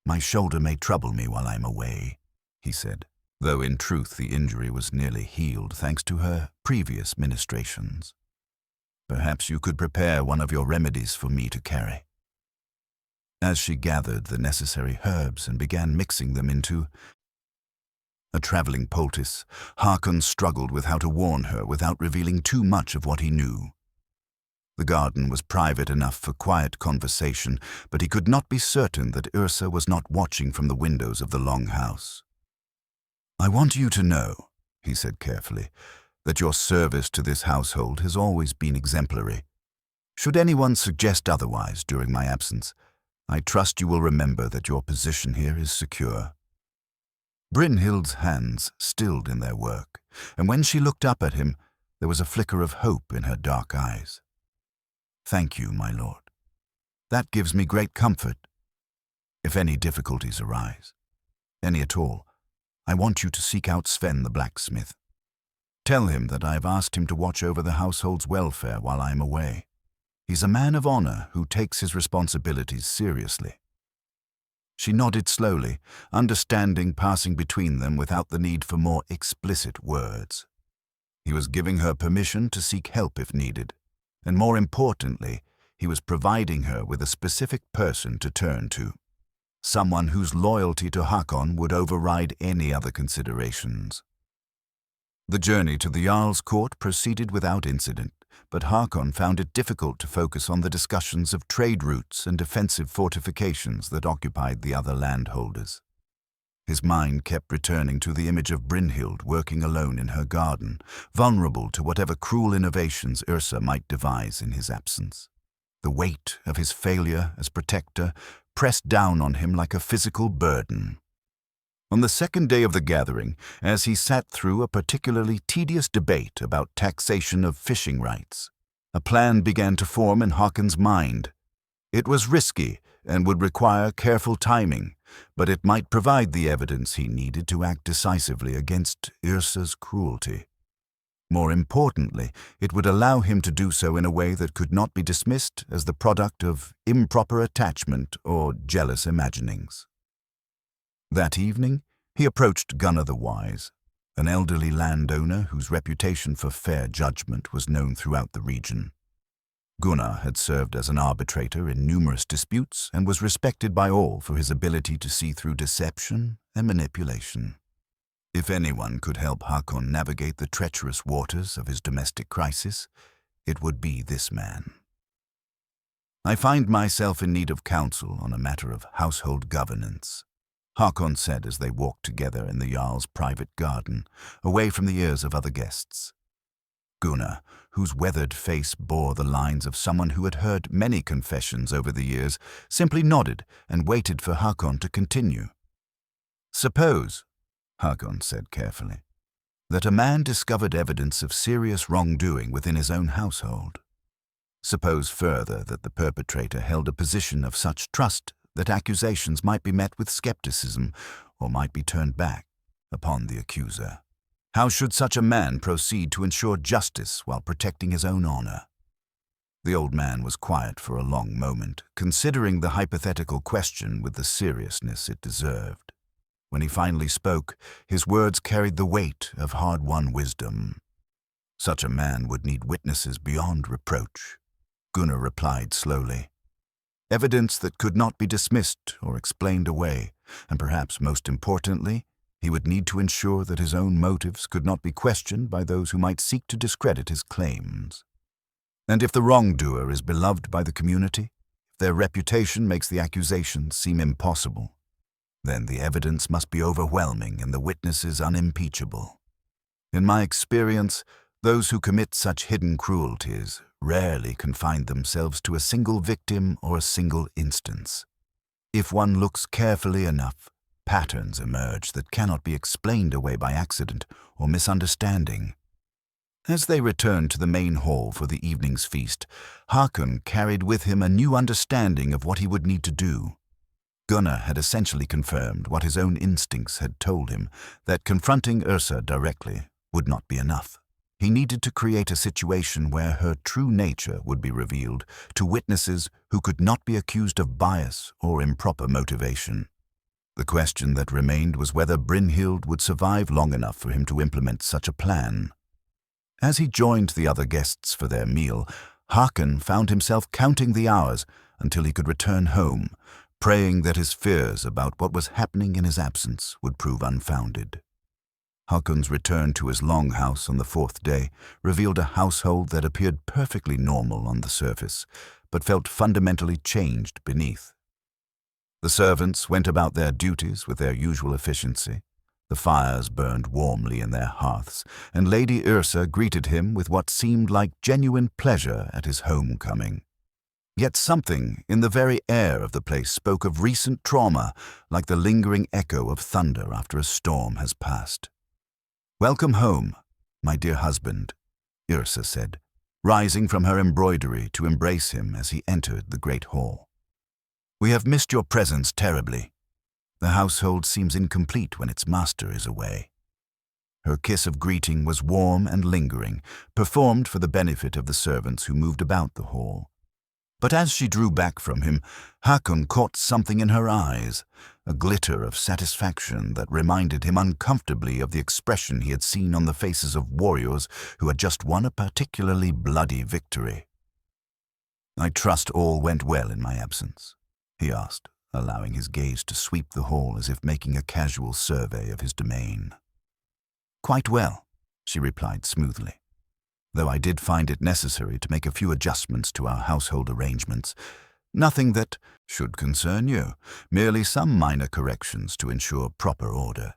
"My shoulder may trouble me while I'm away," he said, though in truth the injury was nearly healed thanks to her previous ministrations. "Perhaps you could prepare one of your remedies for me to carry." As she gathered the necessary herbs and began mixing them into a traveling poultice, Hakon struggled with how to warn her without revealing too much of what he knew. The garden was private enough for quiet conversation, but he could not be certain that Yrsa was not watching from the windows of the long house. "I want you to know," he said carefully, "that your service to this household has always been exemplary. Should anyone suggest otherwise during my absence, I trust you will remember that your position here is secure." Brynhild's hands stilled in their work, and when she looked up at him, there was a flicker of hope in her dark eyes. "Thank you, my lord. That gives me great comfort. If any difficulties arise, any at all, I want you to seek out Sven the blacksmith. Tell him that I have asked him to watch over the household's welfare while I am away. He's a man of honor who takes his responsibilities seriously." She nodded slowly, understanding passing between them without the need for more explicit words. He was giving her permission to seek help if needed, and more importantly, he was providing her with a specific person to turn to, someone whose loyalty to Hakon would override any other considerations. The journey to the Jarl's court proceeded without incident, but Hakon found it difficult to focus on the discussions of trade routes and defensive fortifications that occupied the other landholders. His mind kept returning to the image of Brynhild working alone in her garden, vulnerable to whatever cruel innovations Yrsa might devise in his absence. The weight of his failure as protector pressed down on him like a physical burden. On the second day of the gathering, as he sat through a particularly tedious debate about taxation of fishing rights, a plan began to form in Hakon's mind. It was risky and would require careful timing, but it might provide the evidence he needed to act decisively against Yrsa's cruelty. More importantly, it would allow him to do so in a way that could not be dismissed as the product of improper attachment or jealous imaginings. That evening, he approached Gunnar the Wise, an elderly landowner whose reputation for fair judgment was known throughout the region. Gunnar had served as an arbitrator in numerous disputes and was respected by all for his ability to see through deception and manipulation. If anyone could help Hakon navigate the treacherous waters of his domestic crisis, it would be this man. "I find myself in need of counsel on a matter of household governance," Hakon said as they walked together in the Jarl's private garden, away from the ears of other guests. Gunnar, whose weathered face bore the lines of someone who had heard many confessions over the years, simply nodded and waited for Hakon to continue. "Suppose," Hakon said carefully, "that a man discovered evidence of serious wrongdoing within his own household. Suppose further that the perpetrator held a position of such trust that accusations might be met with skepticism or might be turned back upon the accuser. How should such a man proceed to ensure justice while protecting his own honor?" The old man was quiet for a long moment, considering the hypothetical question with the seriousness it deserved. When he finally spoke, his words carried the weight of hard-won wisdom. "Such a man would need witnesses beyond reproach," Gunnar replied slowly. "Evidence that could not be dismissed or explained away, and perhaps most importantly, he would need to ensure that his own motives could not be questioned by those who might seek to discredit his claims. And if the wrongdoer is beloved by the community, if their reputation makes the accusations seem impossible, then the evidence must be overwhelming and the witnesses unimpeachable. In my experience, those who commit such hidden cruelties rarely confine themselves to a single victim or a single instance. If one looks carefully enough, patterns emerge that cannot be explained away by accident or misunderstanding." As they returned to the main hall for the evening's feast, Hakon carried with him a new understanding of what he would need to do. Gunnar had essentially confirmed what his own instincts had told him, that confronting Yrsa directly would not be enough. He needed to create a situation where her true nature would be revealed to witnesses who could not be accused of bias or improper motivation. The question that remained was whether Brynhild would survive long enough for him to implement such a plan. As he joined the other guests for their meal, Hakon found himself counting the hours until he could return home, praying that his fears about what was happening in his absence would prove unfounded. Hakon's return to his longhouse on the fourth day revealed a household that appeared perfectly normal on the surface, but felt fundamentally changed beneath. The servants went about their duties with their usual efficiency. The fires burned warmly in their hearths, and Lady Yrsa greeted him with what seemed like genuine pleasure at his homecoming. Yet something in the very air of the place spoke of recent trauma, like the lingering echo of thunder after a storm has passed. "Welcome home, my dear husband," Yrsa said, rising from her embroidery to embrace him as he entered the great hall. "We have missed your presence terribly. The household seems incomplete when its master is away." Her kiss of greeting was warm and lingering, performed for the benefit of the servants who moved about the hall. But as she drew back from him, Hakon caught something in her eyes, a glitter of satisfaction that reminded him uncomfortably of the expression he had seen on the faces of warriors who had just won a particularly bloody victory. "I trust all went well in my absence?" he asked, allowing his gaze to sweep the hall as if making a casual survey of his domain. "Quite well," she replied smoothly, "though I did find it necessary to make a few adjustments to our household arrangements. Nothing that should concern you, merely some minor corrections to ensure proper order."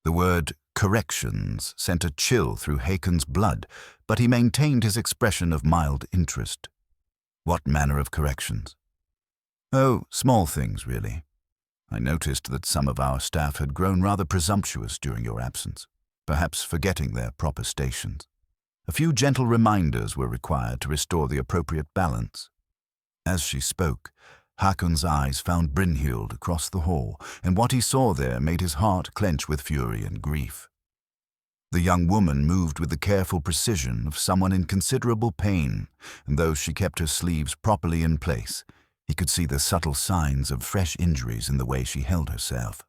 The word corrections sent a chill through Hakon's blood, but he maintained his expression of mild interest. "What manner of corrections?" "Oh, small things, really. I noticed that some of our staff had grown rather presumptuous during your absence, perhaps forgetting their proper stations. A few gentle reminders were required to restore the appropriate balance." As she spoke, Hakon's eyes found Brynhild across the hall, and what he saw there made his heart clench with fury and grief. The young woman moved with the careful precision of someone in considerable pain, and though she kept her sleeves properly in place, he could see the subtle signs of fresh injuries in the way she held herself.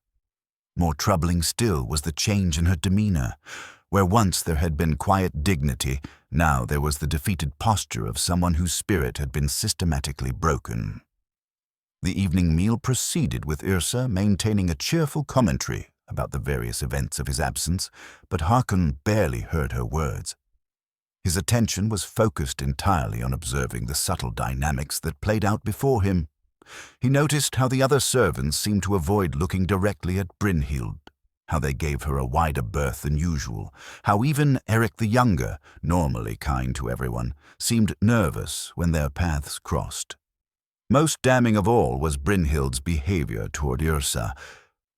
More troubling still was the change in her demeanor. Where once there had been quiet dignity, now there was the defeated posture of someone whose spirit had been systematically broken. The evening meal proceeded with Yrsa maintaining a cheerful commentary about the various events of his absence, but Hakon barely heard her words. His attention was focused entirely on observing the subtle dynamics that played out before him, He noticed how the other servants seemed to avoid looking directly at Brynhild, how they gave her a wider berth than usual, how even Eric the Younger, normally kind to everyone, seemed nervous when their paths crossed. Most damning of all was Brynhild's behavior toward Yrsa,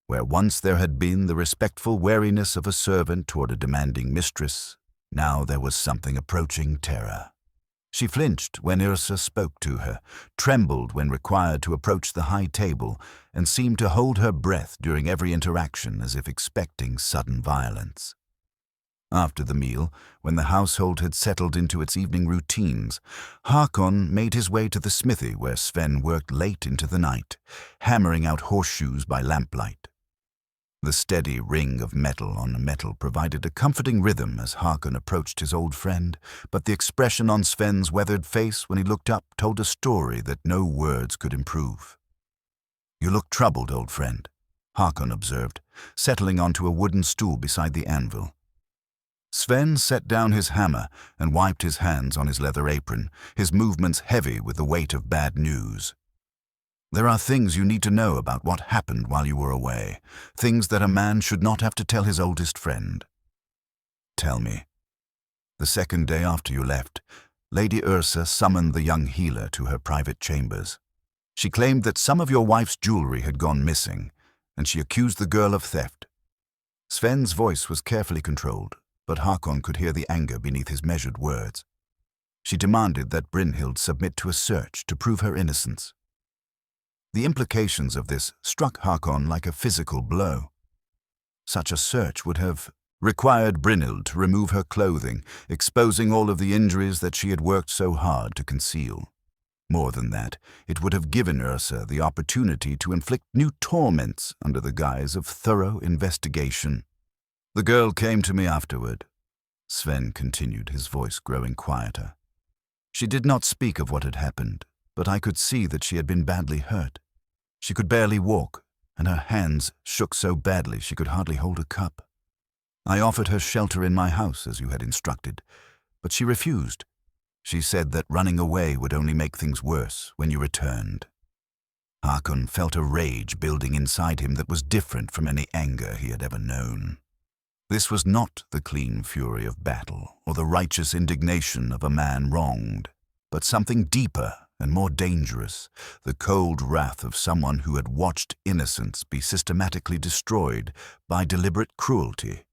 where once there had been the respectful wariness of a servant toward a demanding mistress, now there was something approaching terror. She flinched when Yrsa spoke to her, trembled when required to approach the high table, and seemed to hold her breath during every interaction as if expecting sudden violence. After the meal, when the household had settled into its evening routines, Hakon made his way to the smithy where Sven worked late into the night, hammering out horseshoes by lamplight. The steady ring of metal on metal provided a comforting rhythm as Hakon approached his old friend, but the expression on Sven's weathered face when he looked up told a story that no words could improve. "You look troubled, old friend," Hakon observed, settling onto a wooden stool beside the anvil. Sven set down his hammer and wiped his hands on his leather apron, his movements heavy with the weight of bad news. "There are things you need to know about what happened while you were away, things that a man should not have to tell his oldest friend." "Tell me." "The second day after you left, Lady Yrsa summoned the young healer to her private chambers. She claimed that some of your wife's jewelry had gone missing, and she accused the girl of theft." Sven's voice was carefully controlled, but Hakon could hear the anger beneath his measured words. She demanded that Brynhild submit to a search to prove her innocence. The implications of this struck Hakon like a physical blow. Such a search would have required Brynhild to remove her clothing, exposing all of the injuries that she had worked so hard to conceal. More than that, it would have given Yrsa the opportunity to inflict new torments under the guise of thorough investigation. "The girl came to me afterward," Sven continued, his voice growing quieter. "She did not speak of what had happened, but I could see that she had been badly hurt. She could barely walk, and her hands shook so badly she could hardly hold a cup. I offered her shelter in my house, as you had instructed, but she refused. She said that running away would only make things worse when you returned." Hakon felt a rage building inside him that was different from any anger he had ever known. This was not the clean fury of battle or the righteous indignation of a man wronged, but something deeper and more dangerous, the cold wrath of someone who had watched innocence be systematically destroyed by deliberate cruelty.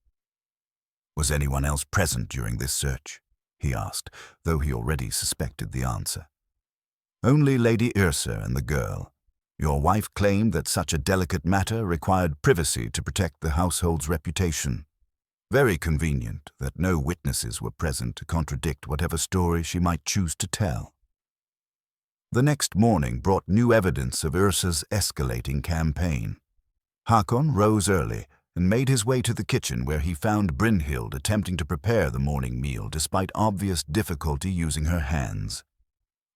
"Was anyone else present during this search?" he asked, though he already suspected the answer. "Only Lady Yrsa and the girl. Your wife claimed that such a delicate matter required privacy to protect the household's reputation. Very convenient that no witnesses were present to contradict whatever story she might choose to tell." The next morning brought new evidence of Yrsa's escalating campaign. Hakon rose early and made his way to the kitchen where he found Brynhild attempting to prepare the morning meal despite obvious difficulty using her hands.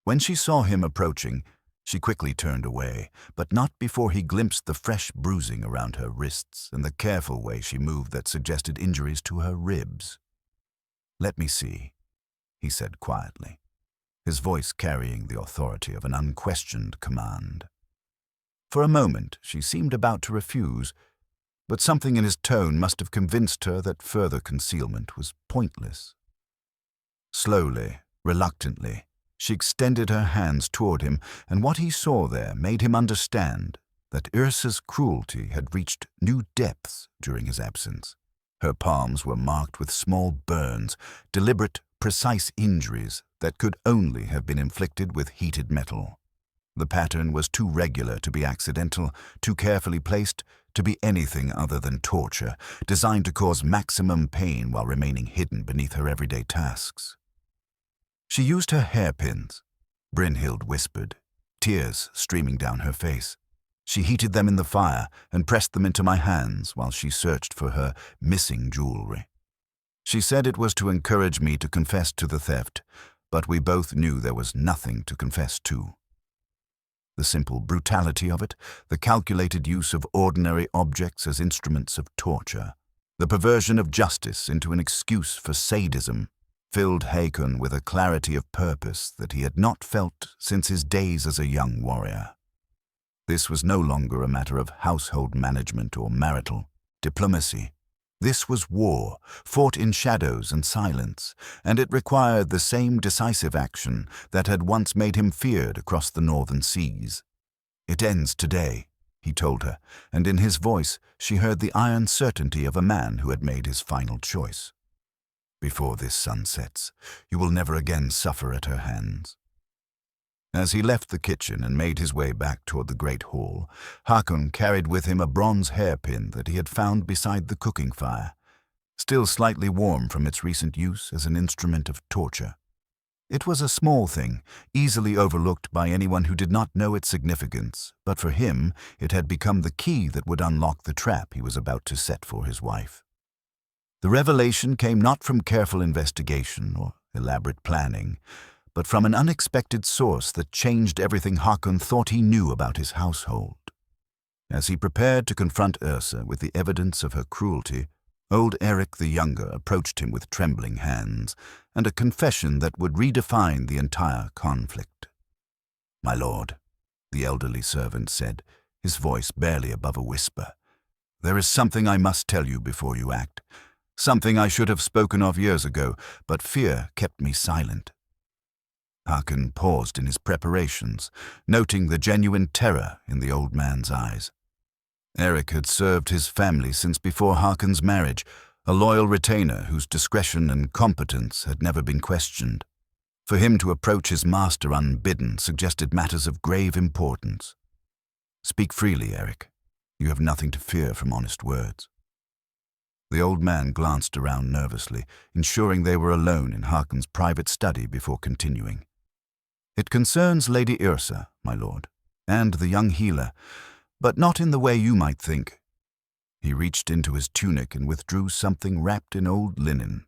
When she saw him approaching, she quickly turned away, but not before he glimpsed the fresh bruising around her wrists and the careful way she moved that suggested injuries to her ribs. "Let me see," he said quietly, his voice carrying the authority of an unquestioned command. For a moment, she seemed about to refuse, but something in his tone must have convinced her that further concealment was pointless. Slowly, reluctantly, she extended her hands toward him, and what he saw there made him understand that Yrsa's cruelty had reached new depths during his absence. Her palms were marked with small burns, deliberate, precise injuries that could only have been inflicted with heated metal. The pattern was too regular to be accidental, too carefully placed to be anything other than torture, designed to cause maximum pain while remaining hidden beneath her everyday tasks. "She used her hairpins," Brynhild whispered, tears streaming down her face. "She heated them in the fire and pressed them into my hands while she searched for her missing jewelry. She said it was to encourage me to confess to the theft, but we both knew there was nothing to confess to. The simple brutality of it, the calculated use of ordinary objects as instruments of torture, the perversion of justice into an excuse for sadism, filled Hakon with a clarity of purpose that he had not felt since his days as a young warrior. This was no longer a matter of household management or marital diplomacy. This was war, fought in shadows and silence, and it required the same decisive action that had once made him feared across the northern seas. "It ends today," he told her, and in his voice she heard the iron certainty of a man who had made his final choice. "Before this sun sets, you will never again suffer at her hands." As he left the kitchen and made his way back toward the great hall, Hakon carried with him a bronze hairpin that he had found beside the cooking fire, still slightly warm from its recent use as an instrument of torture. It was a small thing, easily overlooked by anyone who did not know its significance, but for him it had become the key that would unlock the trap he was about to set for his wife. The revelation came not from careful investigation or elaborate planning, but from an unexpected source that changed everything Hakon thought he knew about his household. As he prepared to confront Yrsa with the evidence of her cruelty, old Eric the Younger approached him with trembling hands and a confession that would redefine the entire conflict. "My lord," the elderly servant said, his voice barely above a whisper, "there is something I must tell you before you act, something I should have spoken of years ago, but fear kept me silent." Hakon paused in his preparations, noting the genuine terror in the old man's eyes. Eric had served his family since before Hakon's marriage, a loyal retainer whose discretion and competence had never been questioned. For him to approach his master unbidden suggested matters of grave importance. "Speak freely, Eric. You have nothing to fear from honest words." The old man glanced around nervously, ensuring they were alone in Hakon's private study before continuing. "It concerns Lady Yrsa, my lord, and the young healer, but not in the way you might think." He reached into his tunic and withdrew something wrapped in old linen,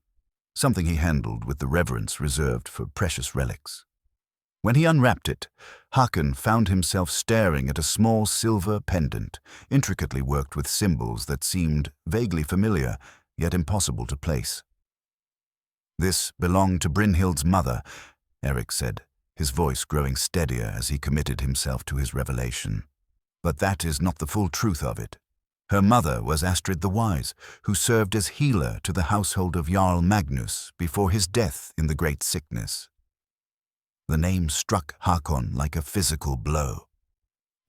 something he handled with the reverence reserved for precious relics. When he unwrapped it, Hakon found himself staring at a small silver pendant, intricately worked with symbols that seemed vaguely familiar, yet impossible to place. "This belonged to Brynhild's mother," Eric said, his voice growing steadier as he committed himself to his revelation. "But that is not the full truth of it. Her mother was Astrid the Wise, who served as healer to the household of Jarl Magnus before his death in the Great Sickness." The name struck Hakon like a physical blow.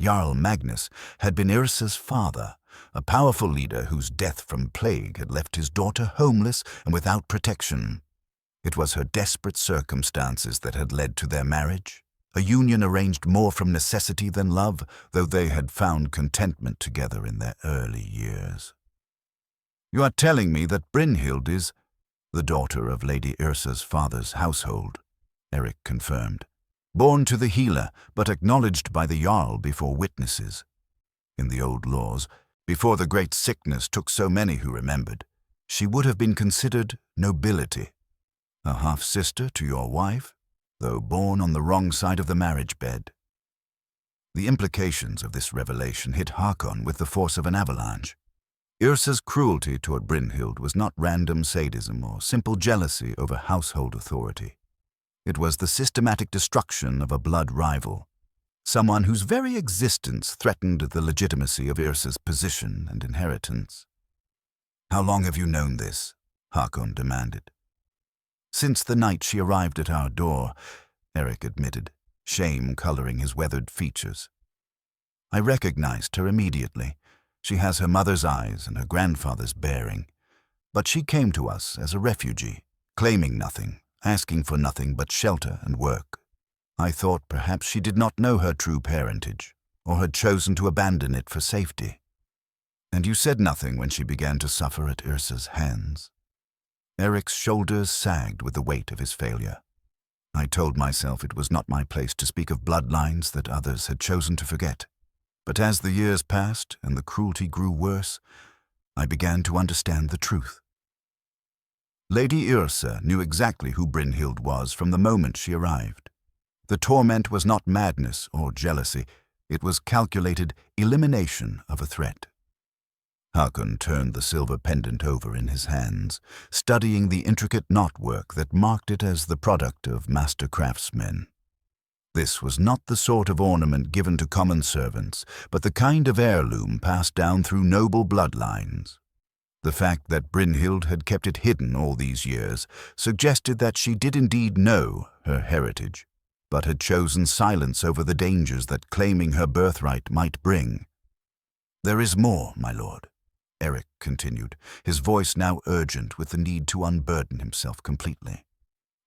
Jarl Magnus had been Yrsa's father, a powerful leader whose death from plague had left his daughter homeless and without protection. It was her desperate circumstances that had led to their marriage, a union arranged more from necessity than love, though they had found contentment together in their early years. "You are telling me that Brynhild is the daughter of Lady Yrsa's father's household," Eric confirmed. "Born to the healer, but acknowledged by the Jarl before witnesses. In the old laws, before the Great Sickness took so many who remembered, she would have been considered nobility. A half-sister to your wife, though born on the wrong side of the marriage bed." The implications of this revelation hit Hakon with the force of an avalanche. Yrsa's cruelty toward Brynhild was not random sadism or simple jealousy over household authority. It was the systematic destruction of a blood rival, someone whose very existence threatened the legitimacy of Yrsa's position and inheritance. "How long have you known this?" Hakon demanded. "Since the night she arrived at our door," Eric admitted, shame coloring his weathered features. "I recognized her immediately. She has her mother's eyes and her grandfather's bearing. But she came to us as a refugee, claiming nothing, asking for nothing but shelter and work. I thought perhaps she did not know her true parentage, or had chosen to abandon it for safety." "And you said nothing when she began to suffer at Yrsa's hands?" Eric's shoulders sagged with the weight of his failure. "I told myself it was not my place to speak of bloodlines that others had chosen to forget. But as the years passed and the cruelty grew worse, I began to understand the truth. Lady Yrsa knew exactly who Brynhild was from the moment she arrived. The torment was not madness or jealousy, it was calculated elimination of a threat." Hakon turned the silver pendant over in his hands, studying the intricate knotwork that marked it as the product of master craftsmen. This was not the sort of ornament given to common servants, but the kind of heirloom passed down through noble bloodlines. The fact that Brynhild had kept it hidden all these years suggested that she did indeed know her heritage, but had chosen silence over the dangers that claiming her birthright might bring. "There is more, my lord," Eric continued, his voice now urgent with the need to unburden himself completely.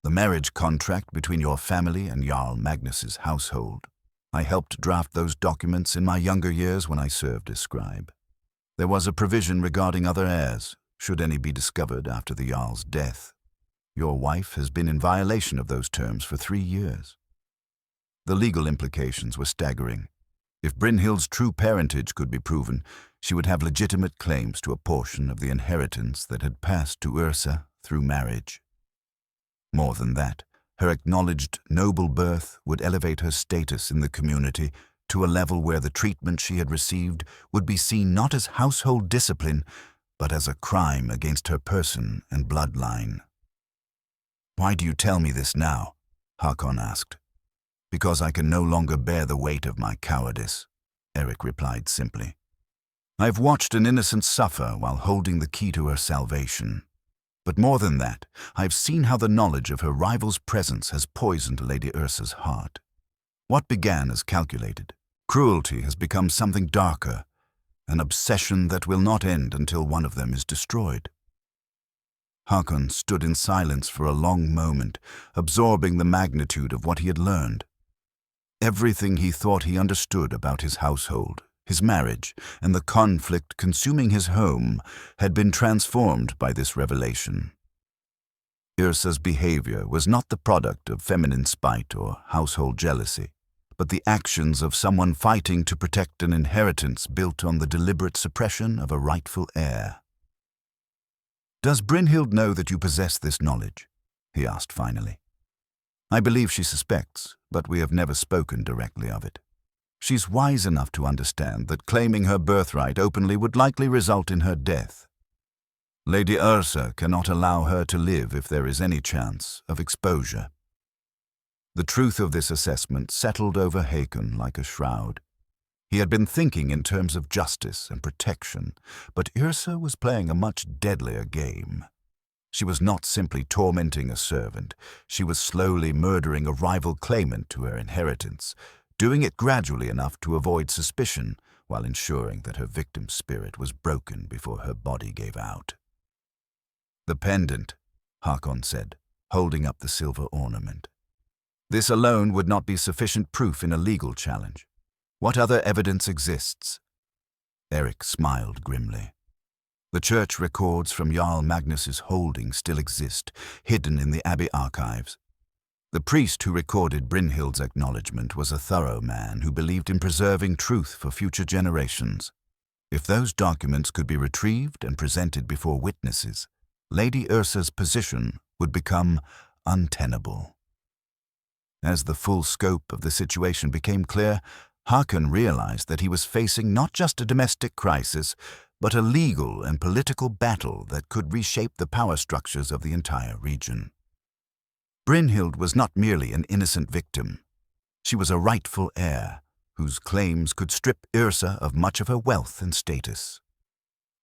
"The marriage contract between your family and Jarl Magnus's household. I helped draft those documents in my younger years when I served as scribe. There was a provision regarding other heirs, should any be discovered after the Jarl's death. Your wife has been in violation of those terms for 3 years. The legal implications were staggering. If Brynhild's true parentage could be proven, she would have legitimate claims to a portion of the inheritance that had passed to Yrsa through marriage. More than that, her acknowledged noble birth would elevate her status in the community to a level where the treatment she had received would be seen not as household discipline, but as a crime against her person and bloodline. "Why do you tell me this now?" Hakon asked. "Because I can no longer bear the weight of my cowardice," Eric replied simply. "I've watched an innocent suffer while holding the key to her salvation. But more than that, I've seen how the knowledge of her rival's presence has poisoned Lady Yrsa's heart. What began as calculated, cruelty has become something darker, an obsession that will not end until one of them is destroyed." Hakon stood in silence for a long moment, absorbing the magnitude of what he had learned. Everything he thought he understood about his household, his marriage, and the conflict consuming his home had been transformed by this revelation. Yrsa's behavior was not the product of feminine spite or household jealousy, but the actions of someone fighting to protect an inheritance built on the deliberate suppression of a rightful heir. "Does Brynhild know that you possess this knowledge?" he asked finally. "I believe she suspects, but we have never spoken directly of it. She's wise enough to understand that claiming her birthright openly would likely result in her death. Lady Yrsa cannot allow her to live if there is any chance of exposure." The truth of this assessment settled over Hakon like a shroud. He had been thinking in terms of justice and protection, but Yrsa was playing a much deadlier game. She was not simply tormenting a servant, she was slowly murdering a rival claimant to her inheritance, doing it gradually enough to avoid suspicion while ensuring that her victim's spirit was broken before her body gave out. "The pendant," Hakon said, holding up the silver ornament. "This alone would not be sufficient proof in a legal challenge. What other evidence exists?" Eric smiled grimly. "The church records from Jarl Magnus's holding still exist, hidden in the abbey archives. The priest who recorded Brynhild's acknowledgement was a thorough man who believed in preserving truth for future generations. If those documents could be retrieved and presented before witnesses, Lady Yrsa's position would become untenable." As the full scope of the situation became clear, Hakon realized that he was facing not just a domestic crisis, but a legal and political battle that could reshape the power structures of the entire region. Brynhild was not merely an innocent victim. She was a rightful heir, whose claims could strip Yrsa of much of her wealth and status.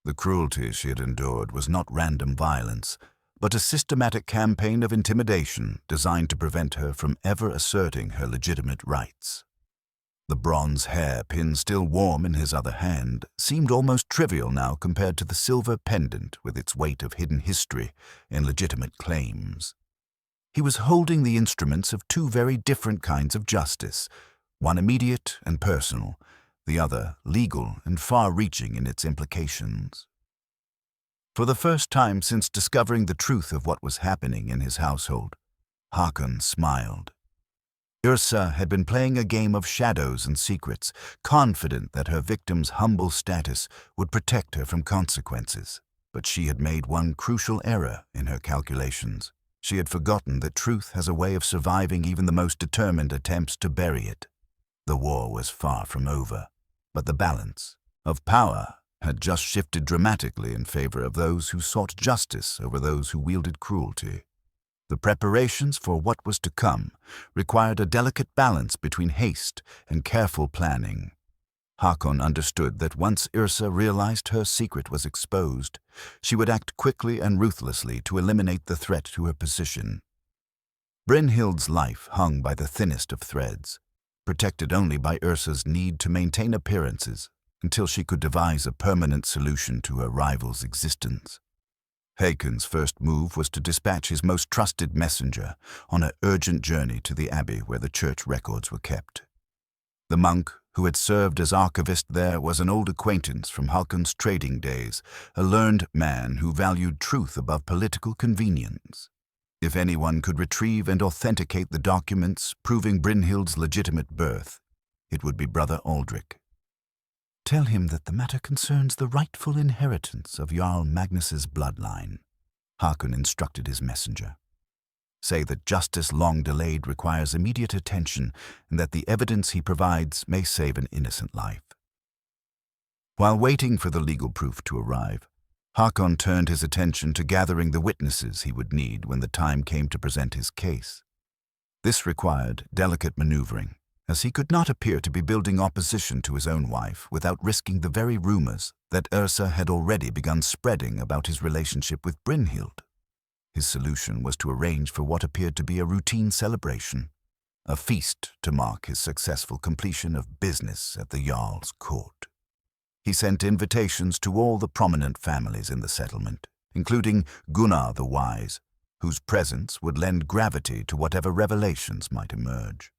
The cruelty she had endured was not random violence, but a systematic campaign of intimidation designed to prevent her from ever asserting her legitimate rights. The bronze hairpin still warm in his other hand seemed almost trivial now compared to the silver pendant with its weight of hidden history and legitimate claims. He was holding the instruments of 2 very different kinds of justice, one immediate and personal, the other legal and far-reaching in its implications. For the first time since discovering the truth of what was happening in his household, Hakon smiled. Yrsa had been playing a game of shadows and secrets, confident that her victim's humble status would protect her from consequences. But she had made one crucial error in her calculations. She had forgotten that truth has a way of surviving even the most determined attempts to bury it. The war was far from over, but the balance of power had just shifted dramatically in favor of those who sought justice over those who wielded cruelty. The preparations for what was to come required a delicate balance between haste and careful planning. Hakon understood that once Yrsa realized her secret was exposed, she would act quickly and ruthlessly to eliminate the threat to her position. Brynhild's life hung by the thinnest of threads, protected only by Yrsa's need to maintain appearances until she could devise a permanent solution to her rival's existence. Hakon's first move was to dispatch his most trusted messenger on an urgent journey to the abbey where the church records were kept. The monk who had served as archivist there was an old acquaintance from Hakon's trading days, a learned man who valued truth above political convenience. If anyone could retrieve and authenticate the documents proving Brynhild's legitimate birth, it would be Brother Aldrich. "Tell him that the matter concerns the rightful inheritance of Jarl Magnus's bloodline," Hakon instructed his messenger. "Say that justice long delayed requires immediate attention and that the evidence he provides may save an innocent life." While waiting for the legal proof to arrive, Hakon turned his attention to gathering the witnesses he would need when the time came to present his case. This required delicate maneuvering, as he could not appear to be building opposition to his own wife without risking the very rumors that Yrsa had already begun spreading about his relationship with Brynhild. His solution was to arrange for what appeared to be a routine celebration, a feast to mark his successful completion of business at the Jarl's court. He sent invitations to all the prominent families in the settlement, including Gunnar the Wise, whose presence would lend gravity to whatever revelations might emerge.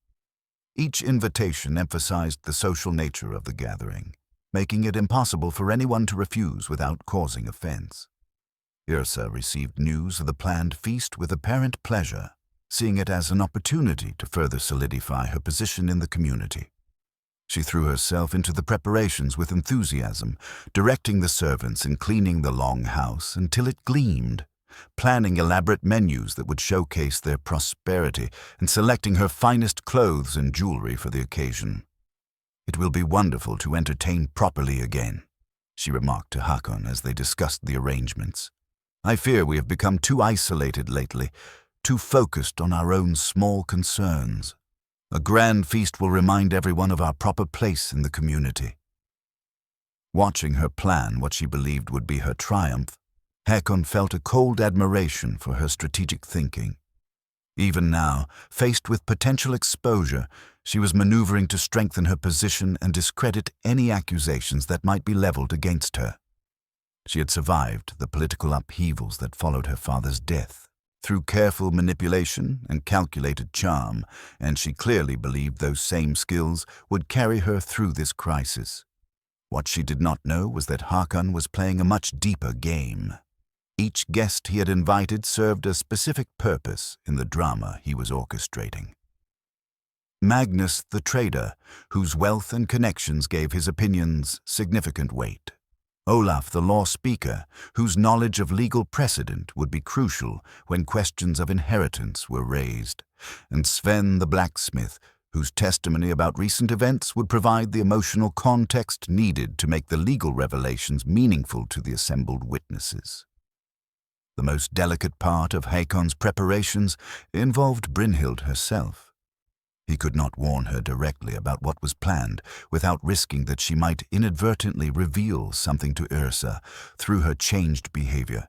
Each invitation emphasized the social nature of the gathering, making it impossible for anyone to refuse without causing offense. Yrsa received news of the planned feast with apparent pleasure, seeing it as an opportunity to further solidify her position in the community. She threw herself into the preparations with enthusiasm, directing the servants in cleaning the long house until it gleamed, planning elaborate menus that would showcase their prosperity, and selecting her finest clothes and jewelry for the occasion. "It will be wonderful to entertain properly again," she remarked to Hakon as they discussed the arrangements. "I fear we have become too isolated lately, too focused on our own small concerns. A grand feast will remind everyone of our proper place in the community." Watching her plan what she believed would be her triumph, Hakon felt a cold admiration for her strategic thinking. Even now, faced with potential exposure, she was maneuvering to strengthen her position and discredit any accusations that might be leveled against her. She had survived the political upheavals that followed her father's death through careful manipulation and calculated charm, and she clearly believed those same skills would carry her through this crisis. What she did not know was that Hakon was playing a much deeper game. Each guest he had invited served a specific purpose in the drama he was orchestrating. Magnus the trader, whose wealth and connections gave his opinions significant weight. Olaf the law speaker, whose knowledge of legal precedent would be crucial when questions of inheritance were raised. And Sven the blacksmith, whose testimony about recent events would provide the emotional context needed to make the legal revelations meaningful to the assembled witnesses. The most delicate part of Hakon's preparations involved Brynhild herself. He could not warn her directly about what was planned without risking that she might inadvertently reveal something to Yrsa through her changed behavior.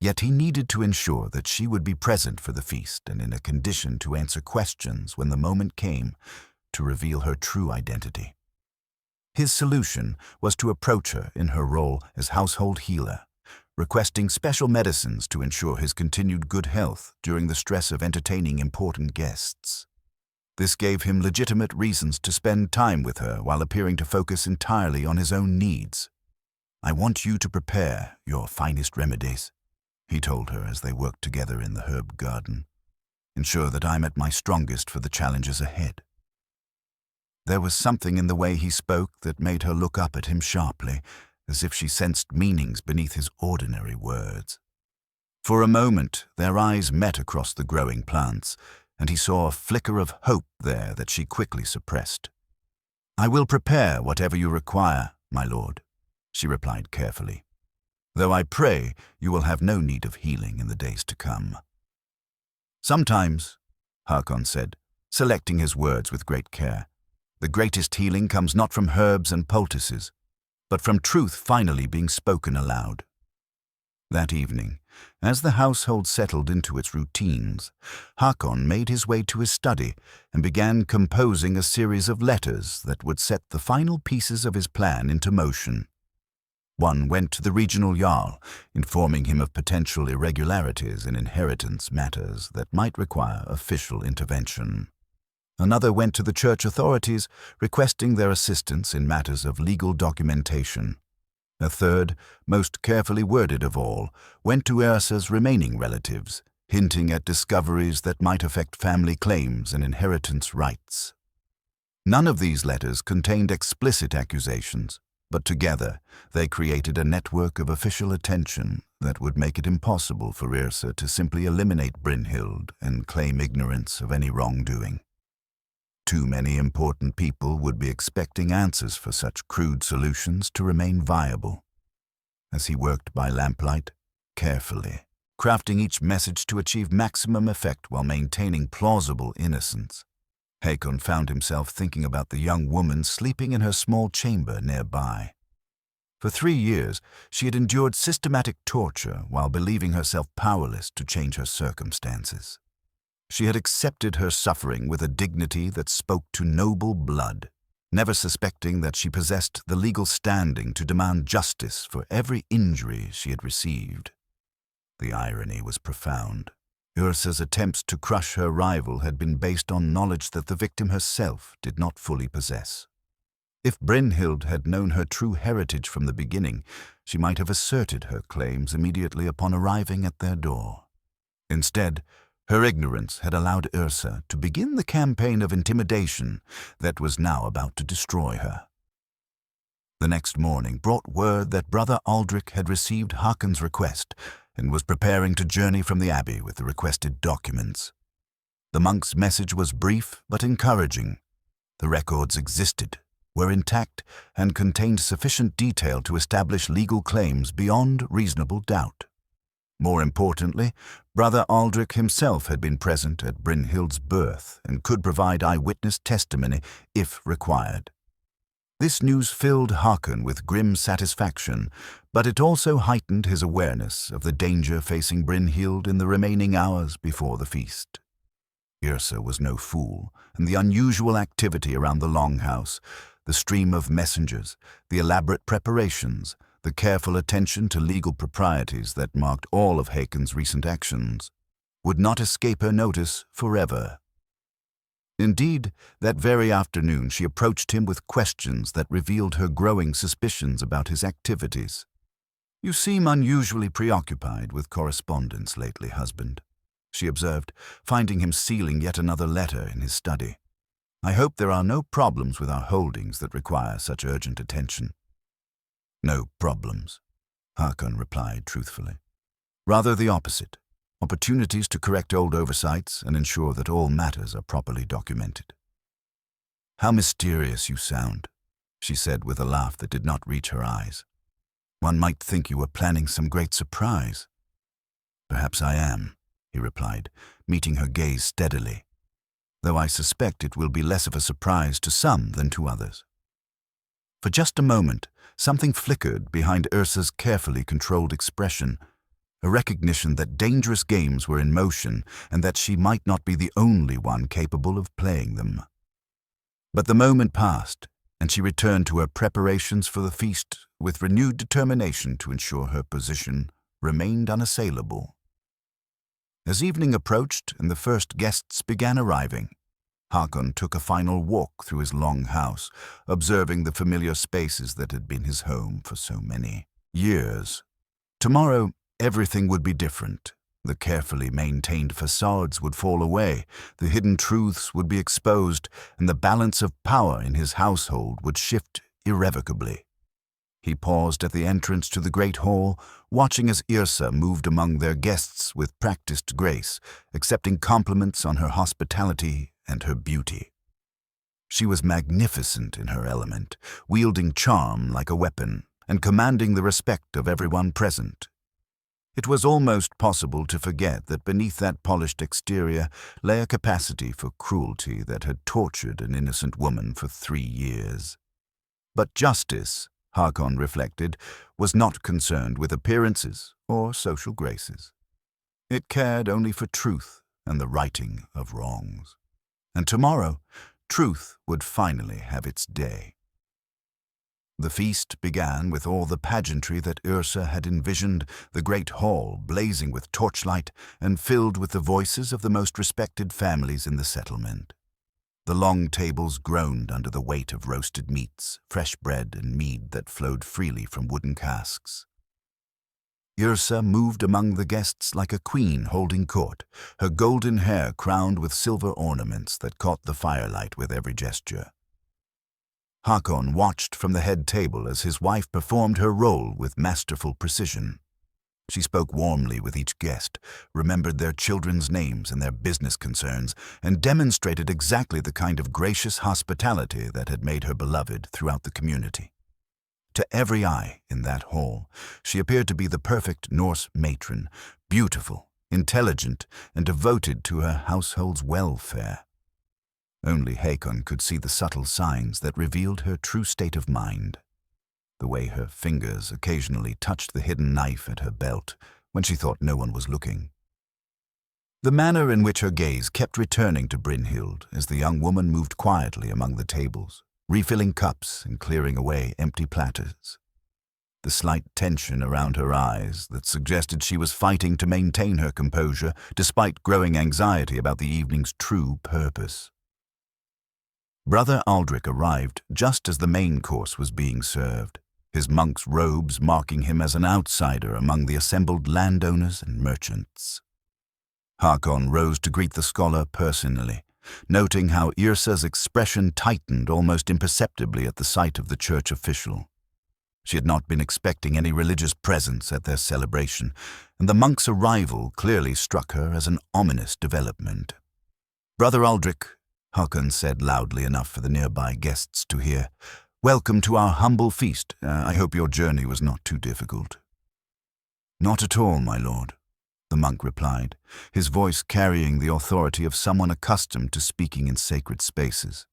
Yet he needed to ensure that she would be present for the feast and in a condition to answer questions when the moment came to reveal her true identity. His solution was to approach her in her role as household healer, requesting special medicines to ensure his continued good health during the stress of entertaining important guests. This gave him legitimate reasons to spend time with her while appearing to focus entirely on his own needs. "I want you to prepare your finest remedies," he told her as they worked together in the herb garden. "Ensure that I'm at my strongest for the challenges ahead." There was something in the way he spoke that made her look up at him sharply, as if she sensed meanings beneath his ordinary words. For a moment, their eyes met across the growing plants, and he saw a flicker of hope there that she quickly suppressed. "I will prepare whatever you require, my lord," she replied carefully, "though I pray you will have no need of healing in the days to come." Sometimes, Hakon said, selecting his words with great care, the greatest healing comes not from herbs and poultices, but from truth finally being spoken aloud. That evening, as the household settled into its routines, Hakon made his way to his study and began composing a series of letters that would set the final pieces of his plan into motion. One went to the regional Jarl, informing him of potential irregularities in inheritance matters that might require official intervention. Another went to the church authorities, requesting their assistance in matters of legal documentation. A third, most carefully worded of all, went to Yrsa's remaining relatives, hinting at discoveries that might affect family claims and inheritance rights. None of these letters contained explicit accusations, but together they created a network of official attention that would make it impossible for Yrsa to simply eliminate Brynhild and claim ignorance of any wrongdoing. Too many important people would be expecting answers for such crude solutions to remain viable. As he worked by lamplight, carefully, crafting each message to achieve maximum effect while maintaining plausible innocence, Hakon found himself thinking about the young woman sleeping in her small chamber nearby. For 3 years, she had endured systematic torture while believing herself powerless to change her circumstances. She had accepted her suffering with a dignity that spoke to noble blood, never suspecting that she possessed the legal standing to demand justice for every injury she had received. The irony was profound. Yrsa's attempts to crush her rival had been based on knowledge that the victim herself did not fully possess. If Brynhild had known her true heritage from the beginning, she might have asserted her claims immediately upon arriving at their door. Instead, her ignorance had allowed Yrsa to begin the campaign of intimidation that was now about to destroy her. The next morning brought word that Brother Aldrich had received Hakon's request and was preparing to journey from the abbey with the requested documents. The monk's message was brief but encouraging. The records existed, were intact, and contained sufficient detail to establish legal claims beyond reasonable doubt. More importantly, Brother Aldrich himself had been present at Brynhild's birth and could provide eyewitness testimony if required. This news filled Hakon with grim satisfaction, but it also heightened his awareness of the danger facing Brynhild in the remaining hours before the feast. Yrsa was no fool, and the unusual activity around the longhouse, the stream of messengers, the elaborate preparations, the careful attention to legal proprieties that marked all of Hakon's recent actions, would not escape her notice forever. Indeed, that very afternoon she approached him with questions that revealed her growing suspicions about his activities. "You seem unusually preoccupied with correspondence lately, husband," she observed, finding him sealing yet another letter in his study. "I hope there are no problems with our holdings that require such urgent attention." "No problems," Hakon replied truthfully. "Rather the opposite. Opportunities to correct old oversights and ensure that all matters are properly documented." "How mysterious you sound," she said with a laugh that did not reach her eyes. "One might think you were planning some great surprise." "Perhaps I am," he replied, meeting her gaze steadily, "though I suspect it will be less of a surprise to some than to others." For just a moment, something flickered behind Yrsa's carefully controlled expression, a recognition that dangerous games were in motion and that she might not be the only one capable of playing them. But the moment passed, and she returned to her preparations for the feast with renewed determination to ensure her position remained unassailable. As evening approached and the first guests began arriving, Hakon took a final walk through his long house, observing the familiar spaces that had been his home for so many years. Tomorrow, everything would be different. The carefully maintained facades would fall away, the hidden truths would be exposed, and the balance of power in his household would shift irrevocably. He paused at the entrance to the great hall, watching as Yrsa moved among their guests with practiced grace, accepting compliments on her hospitality and her beauty. She was magnificent in her element, wielding charm like a weapon and commanding the respect of everyone present. It was almost possible to forget that beneath that polished exterior lay a capacity for cruelty that had tortured an innocent woman for 3 years. But justice, Hakon reflected, was not concerned with appearances or social graces. It cared only for truth and the righting of wrongs. And tomorrow, truth would finally have its day. The feast began with all the pageantry that Yrsa had envisioned, the great hall blazing with torchlight and filled with the voices of the most respected families in the settlement. The long tables groaned under the weight of roasted meats, fresh bread, and mead that flowed freely from wooden casks. Yrsa moved among the guests like a queen holding court, her golden hair crowned with silver ornaments that caught the firelight with every gesture. Hakon watched from the head table as his wife performed her role with masterful precision. She spoke warmly with each guest, remembered their children's names and their business concerns, and demonstrated exactly the kind of gracious hospitality that had made her beloved throughout the community. To every eye in that hall, she appeared to be the perfect Norse matron, beautiful, intelligent, and devoted to her household's welfare. Only Hakon could see the subtle signs that revealed her true state of mind. The way her fingers occasionally touched the hidden knife at her belt when she thought no one was looking. The manner in which her gaze kept returning to Brynhild as the young woman moved quietly among the tables, refilling cups and clearing away empty platters. The slight tension around her eyes that suggested she was fighting to maintain her composure despite growing anxiety about the evening's true purpose. Brother Aldrich arrived just as the main course was being served, his monk's robes marking him as an outsider among the assembled landowners and merchants. Hakon rose to greet the scholar personally, noting how Yrsa's expression tightened almost imperceptibly at the sight of the church official. She had not been expecting any religious presence at their celebration, and the monk's arrival clearly struck her as an ominous development. "Brother Aldrich," Hakon said loudly enough for the nearby guests to hear, "welcome to our humble feast. I hope your journey was not too difficult." "Not at all, my lord," the monk replied, his voice carrying the authority of someone accustomed to speaking in sacred spaces.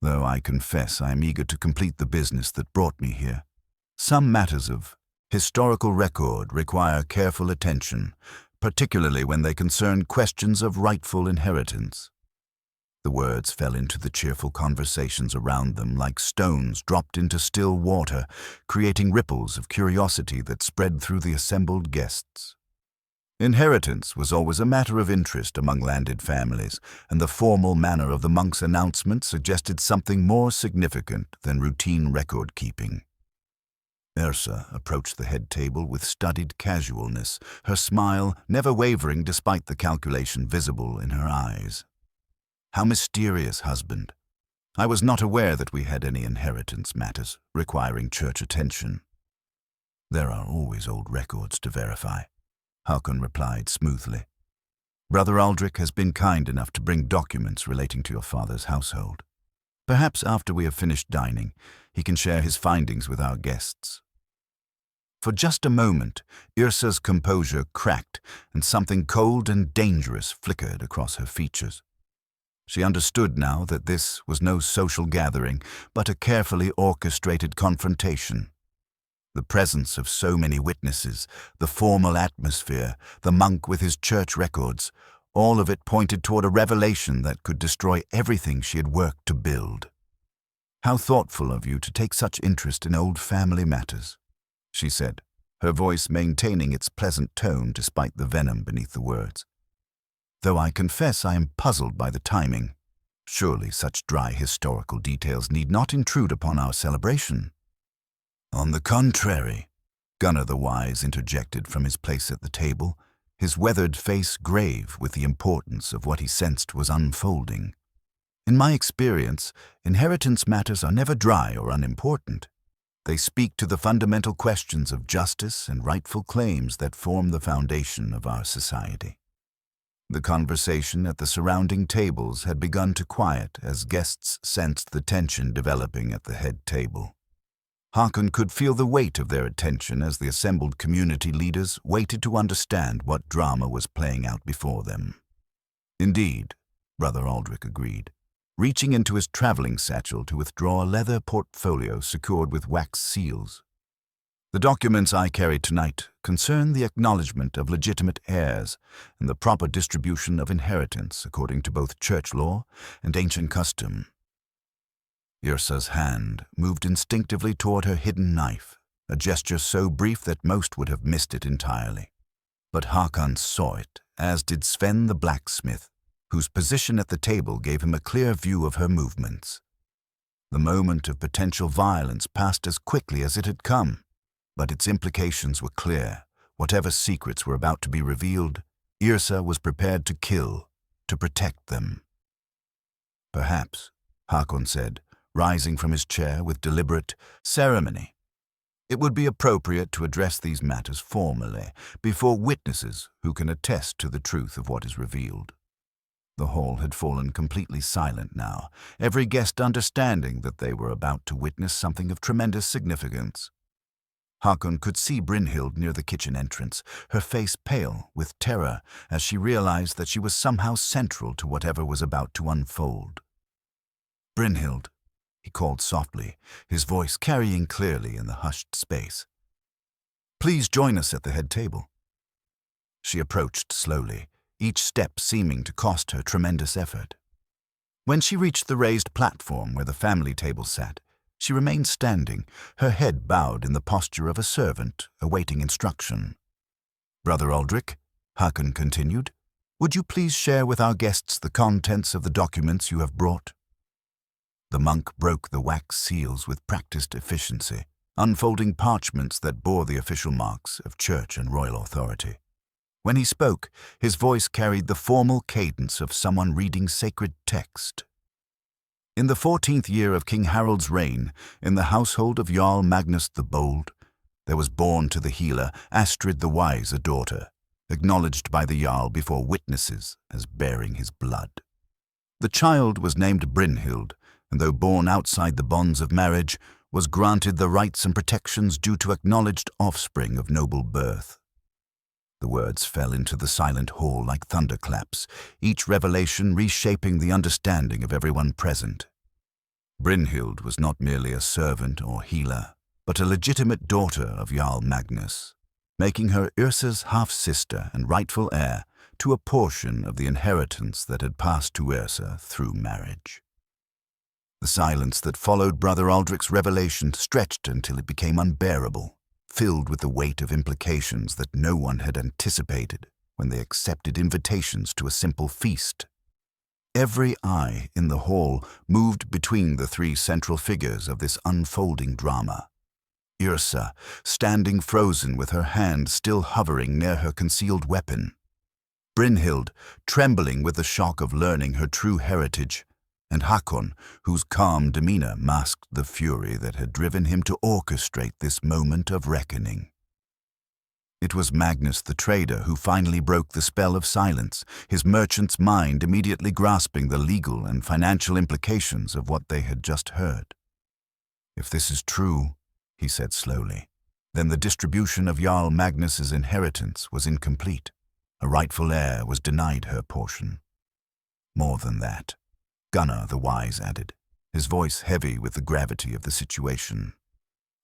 "Though I confess I am eager to complete the business that brought me here. Some matters of historical record require careful attention, particularly when they concern questions of rightful inheritance." The words fell into the cheerful conversations around them like stones dropped into still water, creating ripples of curiosity that spread through the assembled guests. Inheritance was always a matter of interest among landed families, and the formal manner of the monk's announcement suggested something more significant than routine record-keeping. Yrsa approached the head table with studied casualness, her smile never wavering despite the calculation visible in her eyes. "How mysterious, husband. I was not aware that we had any inheritance matters requiring church attention." "There are always old records to verify," Hakon replied smoothly. "Brother Aldrich has been kind enough to bring documents relating to your father's household. Perhaps after we have finished dining, he can share his findings with our guests." For just a moment, Yrsa's composure cracked and something cold and dangerous flickered across her features. She understood now that this was no social gathering, but a carefully orchestrated confrontation. The presence of so many witnesses, the formal atmosphere, the monk with his church records, all of it pointed toward a revelation that could destroy everything she had worked to build. "How thoughtful of you to take such interest in old family matters," she said, her voice maintaining its pleasant tone despite the venom beneath the words. "Though I confess I am puzzled by the timing. Surely such dry historical details need not intrude upon our celebration." "On the contrary," Gunnar the Wise interjected from his place at the table, his weathered face grave with the importance of what he sensed was unfolding. "In my experience, inheritance matters are never dry or unimportant. They speak to the fundamental questions of justice and rightful claims that form the foundation of our society." The conversation at the surrounding tables had begun to quiet as guests sensed the tension developing at the head table. Hakon could feel the weight of their attention as the assembled community leaders waited to understand what drama was playing out before them. Indeed, Brother Aldrich agreed, reaching into his traveling satchel to withdraw a leather portfolio secured with wax seals. The documents I carried tonight concern the acknowledgement of legitimate heirs and the proper distribution of inheritance according to both church law and ancient custom. Yrsa's hand moved instinctively toward her hidden knife, a gesture so brief that most would have missed it entirely. But Hakon saw it, as did Sven the blacksmith, whose position at the table gave him a clear view of her movements. The moment of potential violence passed as quickly as it had come, but its implications were clear. Whatever secrets were about to be revealed, Yrsa was prepared to kill, to protect them. Perhaps, Hakon said, rising from his chair with deliberate ceremony, it would be appropriate to address these matters formally before witnesses who can attest to the truth of what is revealed. The hall had fallen completely silent now, every guest understanding that they were about to witness something of tremendous significance. Hakon could see Brynhild near the kitchen entrance, her face pale with terror as she realized that she was somehow central to whatever was about to unfold. "Brynhild," he called softly, his voice carrying clearly in the hushed space. "Please join us at the head table." She approached slowly, each step seeming to cost her tremendous effort. When she reached the raised platform where the family table sat, she remained standing, her head bowed in the posture of a servant awaiting instruction. "Brother Aldrich," Hakon continued, "would you please share with our guests the contents of the documents you have brought?" The monk broke the wax seals with practiced efficiency, unfolding parchments that bore the official marks of church and royal authority. When he spoke, his voice carried the formal cadence of someone reading sacred text. "In the 14th year of King Harald's reign, in the household of Jarl Magnus the Bold, there was born to the healer Astrid the Wise a daughter, acknowledged by the Jarl before witnesses as bearing his blood. The child was named Brynhild, and though born outside the bonds of marriage, was granted the rights and protections due to acknowledged offspring of noble birth." The words fell into the silent hall like thunderclaps, each revelation reshaping the understanding of everyone present. Brynhild was not merely a servant or healer, but a legitimate daughter of Jarl Magnus, making her Yrsa's half-sister and rightful heir to a portion of the inheritance that had passed to Yrsa through marriage. The silence that followed Brother Aldrich's revelation stretched until it became unbearable, filled with the weight of implications that no one had anticipated when they accepted invitations to a simple feast. Every eye in the hall moved between the three central figures of this unfolding drama. Yrsa, standing frozen with her hand still hovering near her concealed weapon. Brynhild, trembling with the shock of learning her true heritage, and Hakon, whose calm demeanor masked the fury that had driven him to orchestrate this moment of reckoning. It was Magnus the trader who finally broke the spell of silence, his merchant's mind immediately grasping the legal and financial implications of what they had just heard. "If this is true," he said slowly, "then the distribution of Jarl Magnus's inheritance was incomplete. A rightful heir was denied her portion. More than that," Gunnar the Wise added, his voice heavy with the gravity of the situation.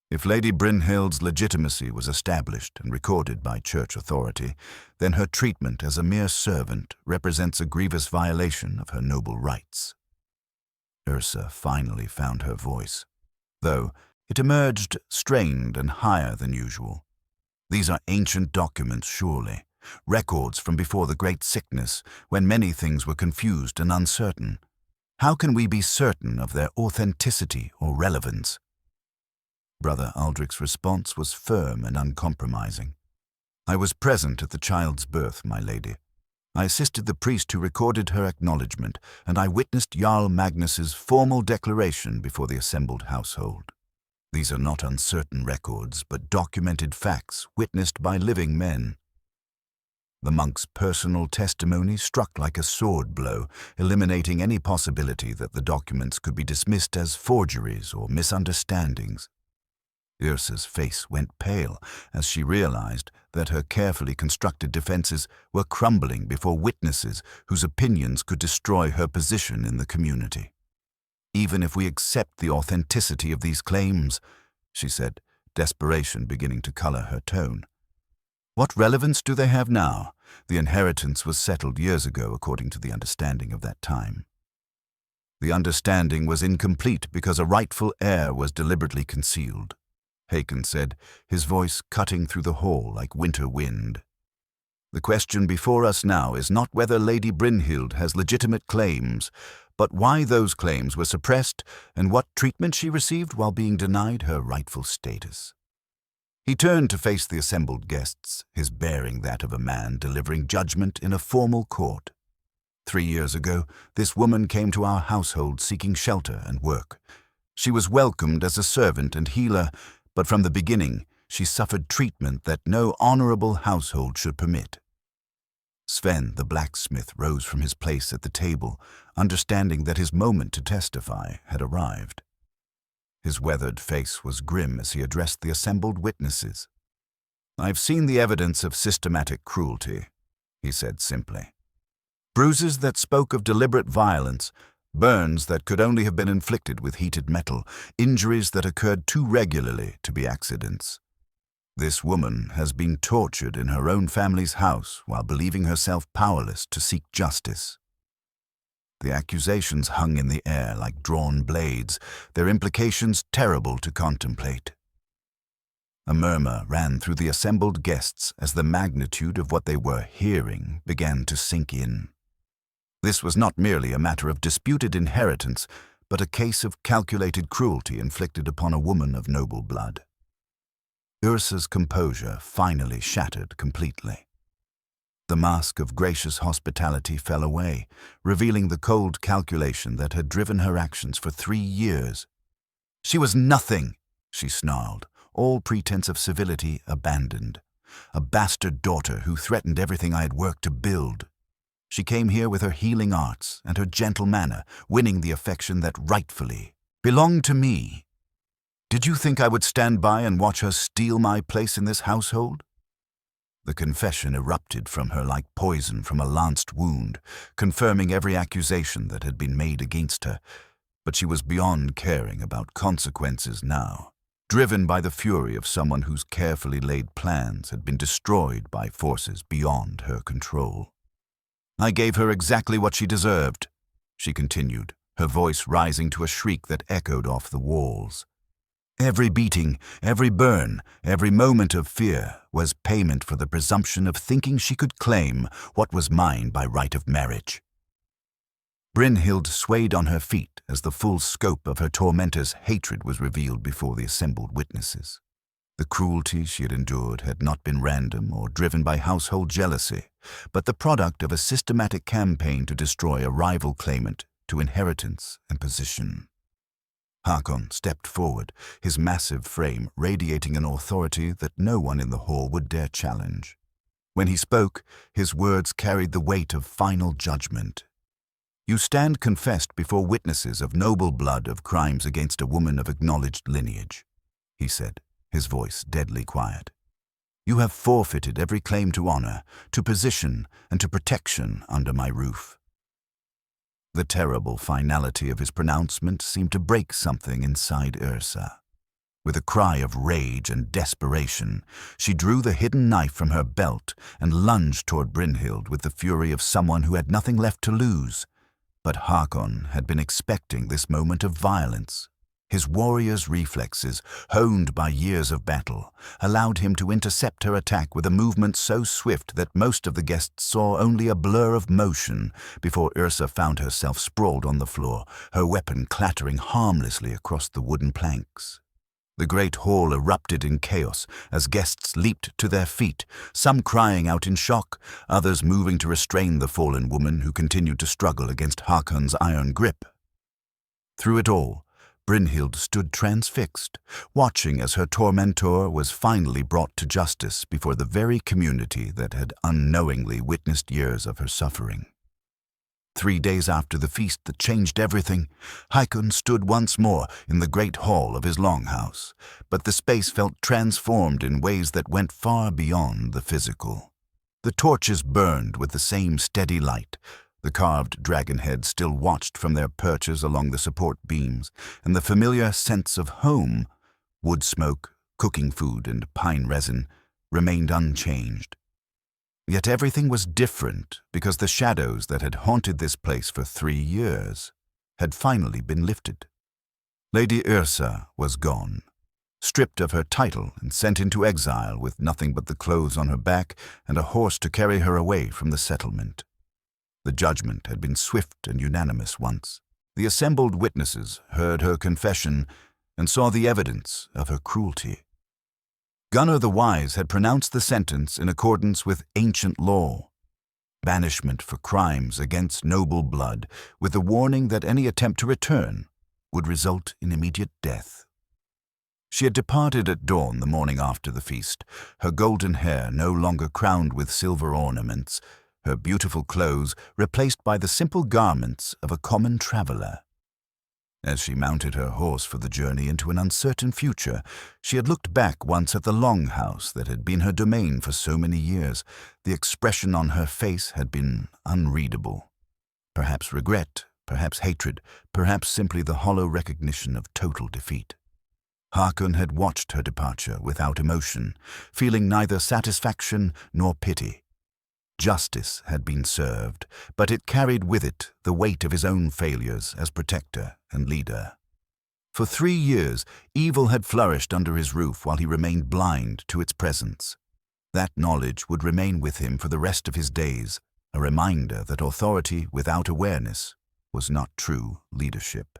"If Lady Brynhild's legitimacy was established and recorded by church authority, then her treatment as a mere servant represents a grievous violation of her noble rights." Yrsa finally found her voice, though it emerged strained and higher than usual. "These are ancient documents, surely, records from before the Great Sickness, when many things were confused and uncertain. How can we be certain of their authenticity or relevance?" Brother Aldrich's response was firm and uncompromising. "I was present at the child's birth, my lady. I assisted the priest who recorded her acknowledgement, and I witnessed Jarl Magnus's formal declaration before the assembled household. These are not uncertain records, but documented facts witnessed by living men." The monk's personal testimony struck like a sword blow, eliminating any possibility that the documents could be dismissed as forgeries or misunderstandings. Yrsa's face went pale as she realized that her carefully constructed defenses were crumbling before witnesses whose opinions could destroy her position in the community. "Even if we accept the authenticity of these claims," she said, desperation beginning to color her tone, "what relevance do they have now? The inheritance was settled years ago according to the understanding of that time." "The understanding was incomplete because a rightful heir was deliberately concealed," Hakon said, his voice cutting through the hall like winter wind. "The question before us now is not whether Lady Brynhild has legitimate claims, but why those claims were suppressed and what treatment she received while being denied her rightful status." He turned to face the assembled guests, his bearing that of a man delivering judgment in a formal court. 3 years ago, this woman came to our household seeking shelter and work. She was welcomed as a servant and healer, but from the beginning, she suffered treatment that no honorable household should permit. Sven, the blacksmith, rose from his place at the table, understanding that his moment to testify had arrived. His weathered face was grim as he addressed the assembled witnesses. "I've seen the evidence of systematic cruelty," he said simply. "Bruises that spoke of deliberate violence, burns that could only have been inflicted with heated metal, injuries that occurred too regularly to be accidents. This woman has been tortured in her own family's house while believing herself powerless to seek justice." The accusations hung in the air like drawn blades, their implications terrible to contemplate. A murmur ran through the assembled guests as the magnitude of what they were hearing began to sink in. This was not merely a matter of disputed inheritance, but a case of calculated cruelty inflicted upon a woman of noble blood. Yrsa's composure finally shattered completely. The mask of gracious hospitality fell away, revealing the cold calculation that had driven her actions for 3 years. "She was nothing," she snarled, all pretense of civility abandoned. "A bastard daughter who threatened everything I had worked to build. She came here with her healing arts and her gentle manner, winning the affection that rightfully belonged to me. Did you think I would stand by and watch her steal my place in this household?" The confession erupted from her like poison from a lanced wound, confirming every accusation that had been made against her, but she was beyond caring about consequences now, driven by the fury of someone whose carefully laid plans had been destroyed by forces beyond her control. "I gave her exactly what she deserved," she continued, her voice rising to a shriek that echoed off the walls. "Every beating, every burn, every moment of fear was payment for the presumption of thinking she could claim what was mine by right of marriage." Brynhild swayed on her feet as the full scope of her tormentor's hatred was revealed before the assembled witnesses. The cruelty she had endured had not been random or driven by household jealousy, but the product of a systematic campaign to destroy a rival claimant to inheritance and position. Hakon stepped forward, his massive frame radiating an authority that no one in the hall would dare challenge. When he spoke, his words carried the weight of final judgment. "You stand confessed before witnesses of noble blood of crimes against a woman of acknowledged lineage," he said, his voice deadly quiet. "You have forfeited every claim to honor, to position, and to protection under my roof." The terrible finality of his pronouncement seemed to break something inside Yrsa. With a cry of rage and desperation, she drew the hidden knife from her belt and lunged toward Brynhild with the fury of someone who had nothing left to lose. But Hakon had been expecting this moment of violence. His warrior's reflexes, honed by years of battle, allowed him to intercept her attack with a movement so swift that most of the guests saw only a blur of motion before Yrsa found herself sprawled on the floor, her weapon clattering harmlessly across the wooden planks. The great hall erupted in chaos as guests leaped to their feet, some crying out in shock, others moving to restrain the fallen woman who continued to struggle against Hakon's iron grip. Through it all, Brynhild stood transfixed, watching as her tormentor was finally brought to justice before the very community that had unknowingly witnessed years of her suffering. 3 days after the feast that changed everything, Hakon stood once more in the great hall of his longhouse, but the space felt transformed in ways that went far beyond the physical. The torches burned with the same steady light. The carved dragon heads still watched from their perches along the support beams, and the familiar sense of home, wood smoke, cooking food, and pine resin, remained unchanged. Yet everything was different because the shadows that had haunted this place for 3 years had finally been lifted. Lady Yrsa was gone, stripped of her title and sent into exile with nothing but the clothes on her back and a horse to carry her away from the settlement. The judgment had been swift and unanimous once. The assembled witnesses heard her confession and saw the evidence of her cruelty. Gunnar the Wise had pronounced the sentence in accordance with ancient law, banishment for crimes against noble blood, with the warning that any attempt to return would result in immediate death. She had departed at dawn the morning after the feast, her golden hair no longer crowned with silver ornaments, her beautiful clothes replaced by the simple garments of a common traveler. As she mounted her horse for the journey into an uncertain future, she had looked back once at the longhouse that had been her domain for so many years. The expression on her face had been unreadable. Perhaps regret, perhaps hatred, perhaps simply the hollow recognition of total defeat. Hakon had watched her departure without emotion, feeling neither satisfaction nor pity. Justice had been served, but it carried with it the weight of his own failures as protector and leader. For 3 years, evil had flourished under his roof while he remained blind to its presence. That knowledge would remain with him for the rest of his days, a reminder that authority without awareness was not true leadership.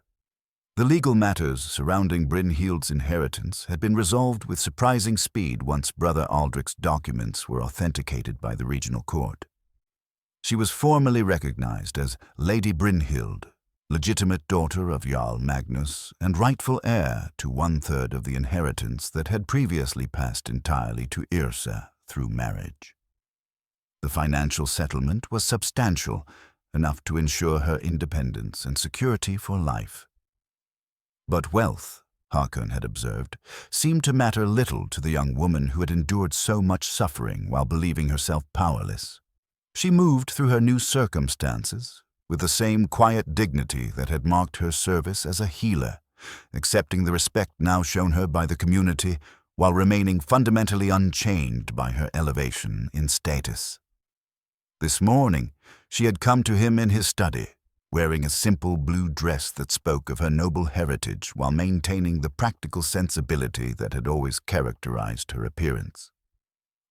The legal matters surrounding Brynhild's inheritance had been resolved with surprising speed once Brother Aldrich's documents were authenticated by the regional court. She was formally recognized as Lady Brynhild, legitimate daughter of Jarl Magnus and rightful heir to 1/3 of the inheritance that had previously passed entirely to Yrsa through marriage. The financial settlement was substantial, enough to ensure her independence and security for life. But wealth, Hakon had observed, seemed to matter little to the young woman who had endured so much suffering while believing herself powerless. She moved through her new circumstances with the same quiet dignity that had marked her service as a healer, accepting the respect now shown her by the community while remaining fundamentally unchanged by her elevation in status. This morning, she had come to him in his study, wearing a simple blue dress that spoke of her noble heritage while maintaining the practical sensibility that had always characterized her appearance.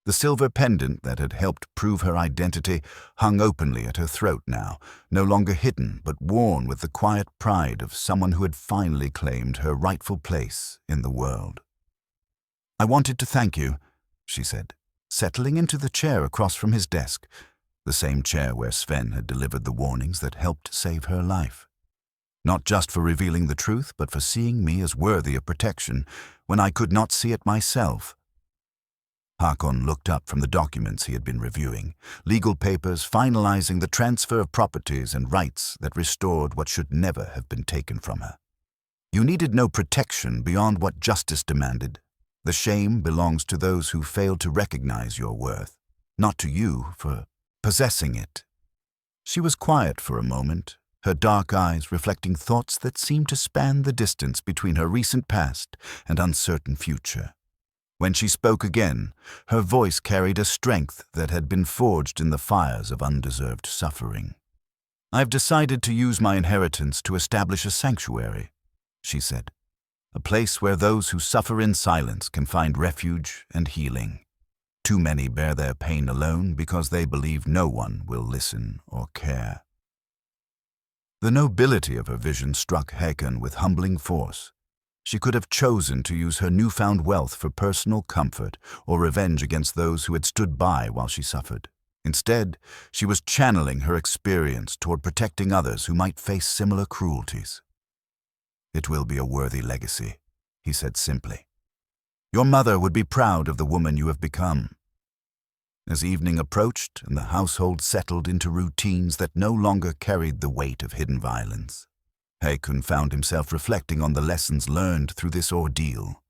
The silver pendant that had helped prove her identity hung openly at her throat now, no longer hidden but worn with the quiet pride of someone who had finally claimed her rightful place in the world. "I wanted to thank you," she said, settling into the chair across from his desk, the same chair where Sven had delivered the warnings that helped save her life. "Not just for revealing the truth, but for seeing me as worthy of protection when I could not see it myself." Hakon looked up from the documents he had been reviewing, legal papers finalizing the transfer of properties and rights that restored what should never have been taken from her. "You needed no protection beyond what justice demanded. The shame belongs to those who failed to recognize your worth, not to you for possessing it." She was quiet for a moment, her dark eyes reflecting thoughts that seemed to span the distance between her recent past and uncertain future. When she spoke again, her voice carried a strength that had been forged in the fires of undeserved suffering. "I've decided to use my inheritance to establish a sanctuary," she said, "a place where those who suffer in silence can find refuge and healing. Too many bear their pain alone because they believe no one will listen or care." The nobility of her vision struck Hakon with humbling force. She could have chosen to use her newfound wealth for personal comfort or revenge against those who had stood by while she suffered. Instead, she was channeling her experience toward protecting others who might face similar cruelties. "It will be a worthy legacy," he said simply. "Your mother would be proud of the woman you have become." As evening approached and the household settled into routines that no longer carried the weight of hidden violence, Hakon found himself reflecting on the lessons learned through this ordeal.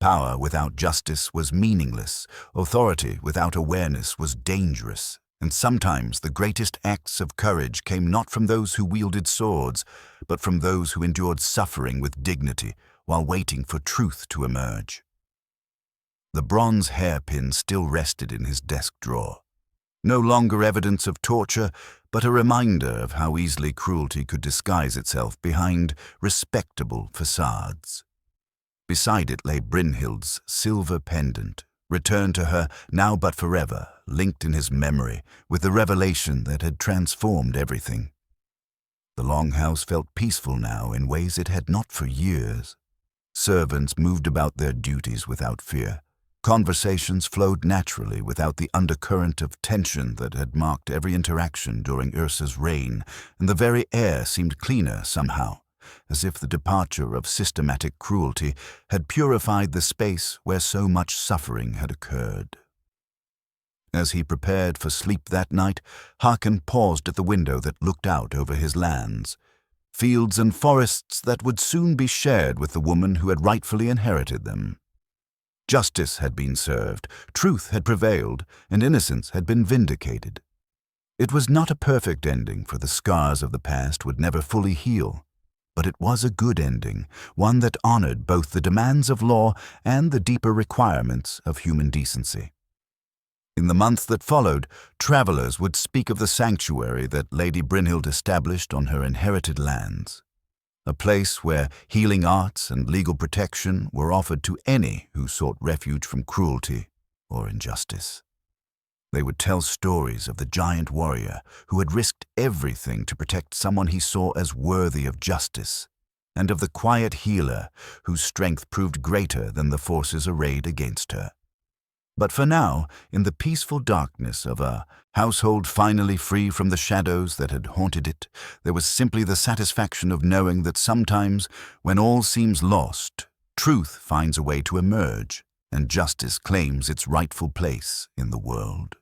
Power without justice was meaningless, authority without awareness was dangerous, and sometimes the greatest acts of courage came not from those who wielded swords, but from those who endured suffering with dignity while waiting for truth to emerge. The bronze hairpin still rested in his desk drawer, no longer evidence of torture, but a reminder of how easily cruelty could disguise itself behind respectable facades. Beside it lay Brynhild's silver pendant, returned to her now but forever, linked in his memory with the revelation that had transformed everything. The longhouse felt peaceful now in ways it had not for years. Servants moved about their duties without fear. Conversations flowed naturally without the undercurrent of tension that had marked every interaction during Yrsa's reign, and the very air seemed cleaner somehow, as if the departure of systematic cruelty had purified the space where so much suffering had occurred. As he prepared for sleep that night, Hakon paused at the window that looked out over his lands, fields and forests that would soon be shared with the woman who had rightfully inherited them. Justice had been served, truth had prevailed, and innocence had been vindicated. It was not a perfect ending, for the scars of the past would never fully heal, but it was a good ending, one that honored both the demands of law and the deeper requirements of human decency. In the months that followed, travelers would speak of the sanctuary that Lady Brynhild established on her inherited lands, a place where healing arts and legal protection were offered to any who sought refuge from cruelty or injustice. They would tell stories of the giant warrior who had risked everything to protect someone he saw as worthy of justice, and of the quiet healer whose strength proved greater than the forces arrayed against her. But for now, in the peaceful darkness of a household finally free from the shadows that had haunted it, there was simply the satisfaction of knowing that sometimes, when all seems lost, truth finds a way to emerge, and justice claims its rightful place in the world.